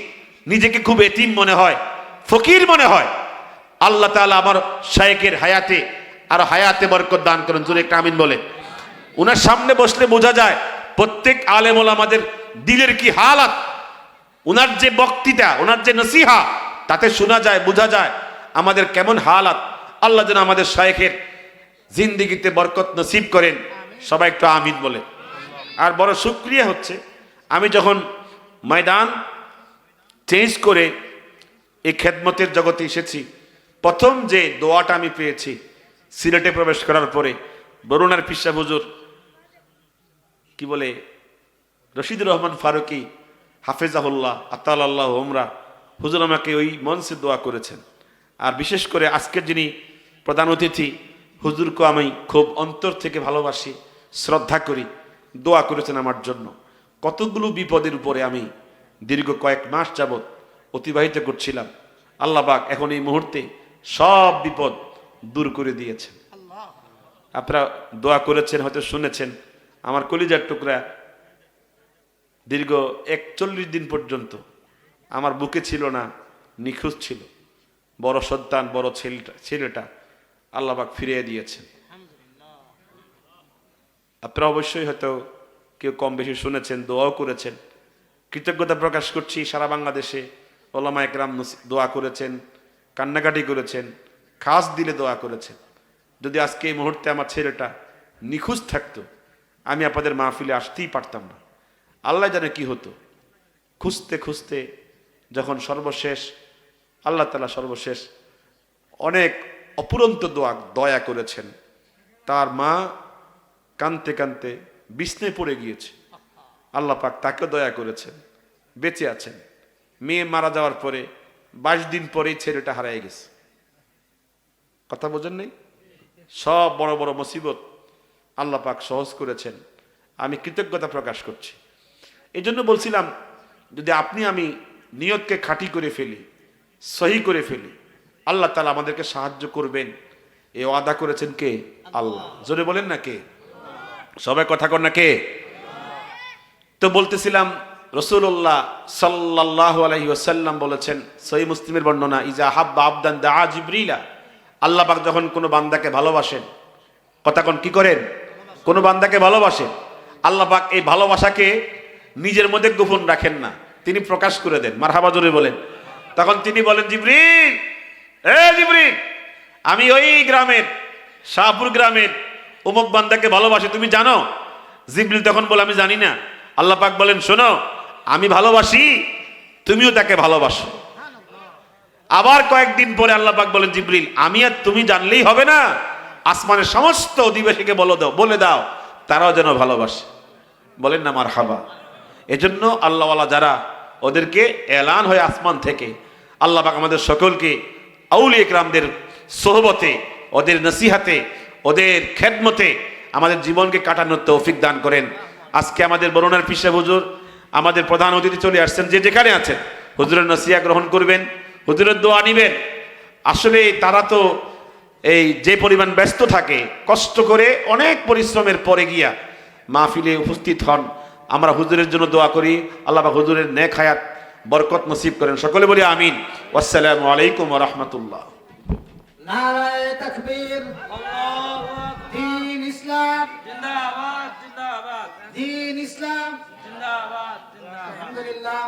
নিজেকে খুব এতিম মনে হয়, ফকির মনে হয়। আল্লাহ তাআলা আমার শায়েখের হায়াতে আর হায়াতে বরকত দান করেন। জোরে একটা আমিন বলে। উনার সামনে বসলে বোঝা যায় প্রত্যেক আলেম ওলামাদের দিলের কি হালাত। উনার যে বক্তৃতা, উনার যে নসিহা, তাতে শোনা যায়, বোঝা যায় আমাদের কেমন হালাত। আল্লাহ যেন আমাদের শায়েখের জিন্দেগিতে বরকত নসিব করেন। সবাই একটু আমিন বলে। আর বড় শুকরিয়া হচ্ছে, আমি যখন ময়দান চেঞ্জ করে এই খেদমতের জগতে এসেছি, প্রথম যে দোয়াটা আমি পেয়েছি সিলেটে প্রবেশ করার পরে, বরুণার পিসা হুজুর কি বলে রশিদুর রহমান ফারুকি হাফেজাহুল্লাহ আতাল্লাহ ওমরা, হুজুর আমাকে ওই মঞ্চে দোয়া করেছেন। আর বিশেষ করে আজকের যিনি প্রধান অতিথি, হুজুরকে আমি খুব অন্তর থেকে ভালোবাসি, শ্রদ্ধা করি। দোয়া করেছেন আমার জন্য। কতগুলো বিপদের উপরে আমি দীর্ঘ কয়েক মাস যাবৎ অতিবাহিত করছিলাম। আল্লাহ পাক এখন এই মুহূর্তে সব বিপদ দূর করে দিয়েছেন। আপনারা দোয়া করেছেন, হয়তো শুনেছেন, আমার কলিজার টুকরা দীর্ঘ 41 দিন পর্যন্ত আমার বুকে ছিল না, নিখোঁজ ছিল। বড় সন্তান, বড় ছেলেটা আল্লাহ পাক ফিরিয়ে দিয়েছেন। আপনারা অবশ্যই হয়তো কেউ কম বেশি শুনেছেন, দোয়াও করেছেন। কৃতজ্ঞতা প্রকাশ করছি, সারা বাংলাদেশে ওলামা একরাম দোয়া করেছেন, কান্নাকাটি করেছেন, খাস দিলে দোয়া করেছেন। যদি আজকে এই মুহূর্তে আমার ছেলেটা নিখোঁজ থাকতো, আমি আপনাদের মাহফিলে আসতেই পারতাম না। আল্লাহ জানে কি হতো। খুঁজতে খুঁজতে যখন সর্বশেষ আল্লাহ তাআলা সর্বশেষ অনেক অপুরন্ত দয়া করেছেন। তার মা কানতে কানতে বিছনায় পড়ে গিয়েছে, আল্লাহ পাক তাকে দয়া করেছেন, বেঁচে আছেন। মেয়ে মারা যাওয়ার পরে 22 দিন পরেই ছেলেটা হারিয়ে গেছে। কথা বোঝেন নেই? সব বড় বড় মুসিবত আল্লাহ পাক সহজ করেছেন। আমি কৃতজ্ঞতা প্রকাশ করছি। এই জন্য বলছিলাম, যদি আপনি আমি নিয়তকে খাঁটি করে ফেলি, সহি করে ফেলি, আল্লাহ তাআলা আমাদেরকে সাহায্য করবেন। এ ওয়াদা করেছেন কে? আল্লাহ। জোরে বলেন না কে? সবাই কথা কর না কে? তো বলতেছিলাম, রাসূলুল্লাহ সাল্লাল্লাহু আলাইহি ওয়াসাল্লাম বলেছেন, সহিহ মুসলিমের বর্ণনা, ইজা হাব্বা আবদান দা জিবরিলা, আল্লাহ পাক যখন কোনো বান্দাকে ভালোবাসেন, কথা কোন কি করেন? কোনো বান্দাকে ভালোবাসেন, আল্লাহ পাক এই ভালোবাসাকে নিজের মধ্যে গোপন রাখেন না, তিনি প্রকাশ করে দেন। মারহাবা, জোরে বলেন। তখন তিনি বলেন, জিবরিল, এ জিবরিল, আমি ওই গ্রামের, শাহপুর গ্রামের অমুক বান্দাকে ভালোবাসি, তুমি জানো? জিবরিল তখন বলে, আমি জানি না। আল্লাহ পাক বলেন, শোনো, আমি ভালোবাসি, তুমিও তাকে ভালোবাসো। আবার কয়েকদিন পরে আল্লাহ পাক বলেন, জিবরিল, আমি আর তুমি জানলেই হবে না, আসমানের সমস্ত অধিবাসীকে বলে দাও তারাও যেন ভালোবাসে। বলেন না মারহাবা। এজন্য আল্লাহওয়ালা যারা, ওদেরকে এলান হয় আসমান থেকে। আল্লাহ পাক আমাদের সকলকে আউলিয়া ইকরামদের সোহবতে, ওদের নসিহাতে, ওদের খেদমতে আমাদের জীবনকে কাটানোর তৌফিক দান করেন। আজকে আমাদের বরুণার পিসা হুজুর, আমাদের প্রধান অতিথি চলে আসছেন, যে যেখানে আছেন হুজুরের নসিহা গ্রহণ করবেন, হুজুরের দোয়া নিবেন। আসলে তারা তো এই যে পরিমাণ ব্যস্ত থাকে, কষ্ট করে অনেক পরিশ্রমের পরে গিয়া মাহফিলে উপস্থিত হন। আমরা হুজুরের জন্য দোয়া করি, আল্লাহ পাক হুজুরের নেক হায়াত বরকত নসিব করেন। সকলে বলি আমিন। আসসালামু আলাইকুম ওয়া রাহমাতুল্লাহ। নারায়ে তাকবীর, আল্লাহু আকবার। দ্বীন ইসলাম জিন্দাবাদ জিন্দাবাদ দ্বীন ইসলাম জিন্দাবাদ জিন্দাবাদ। আলহামদুলিল্লাহ।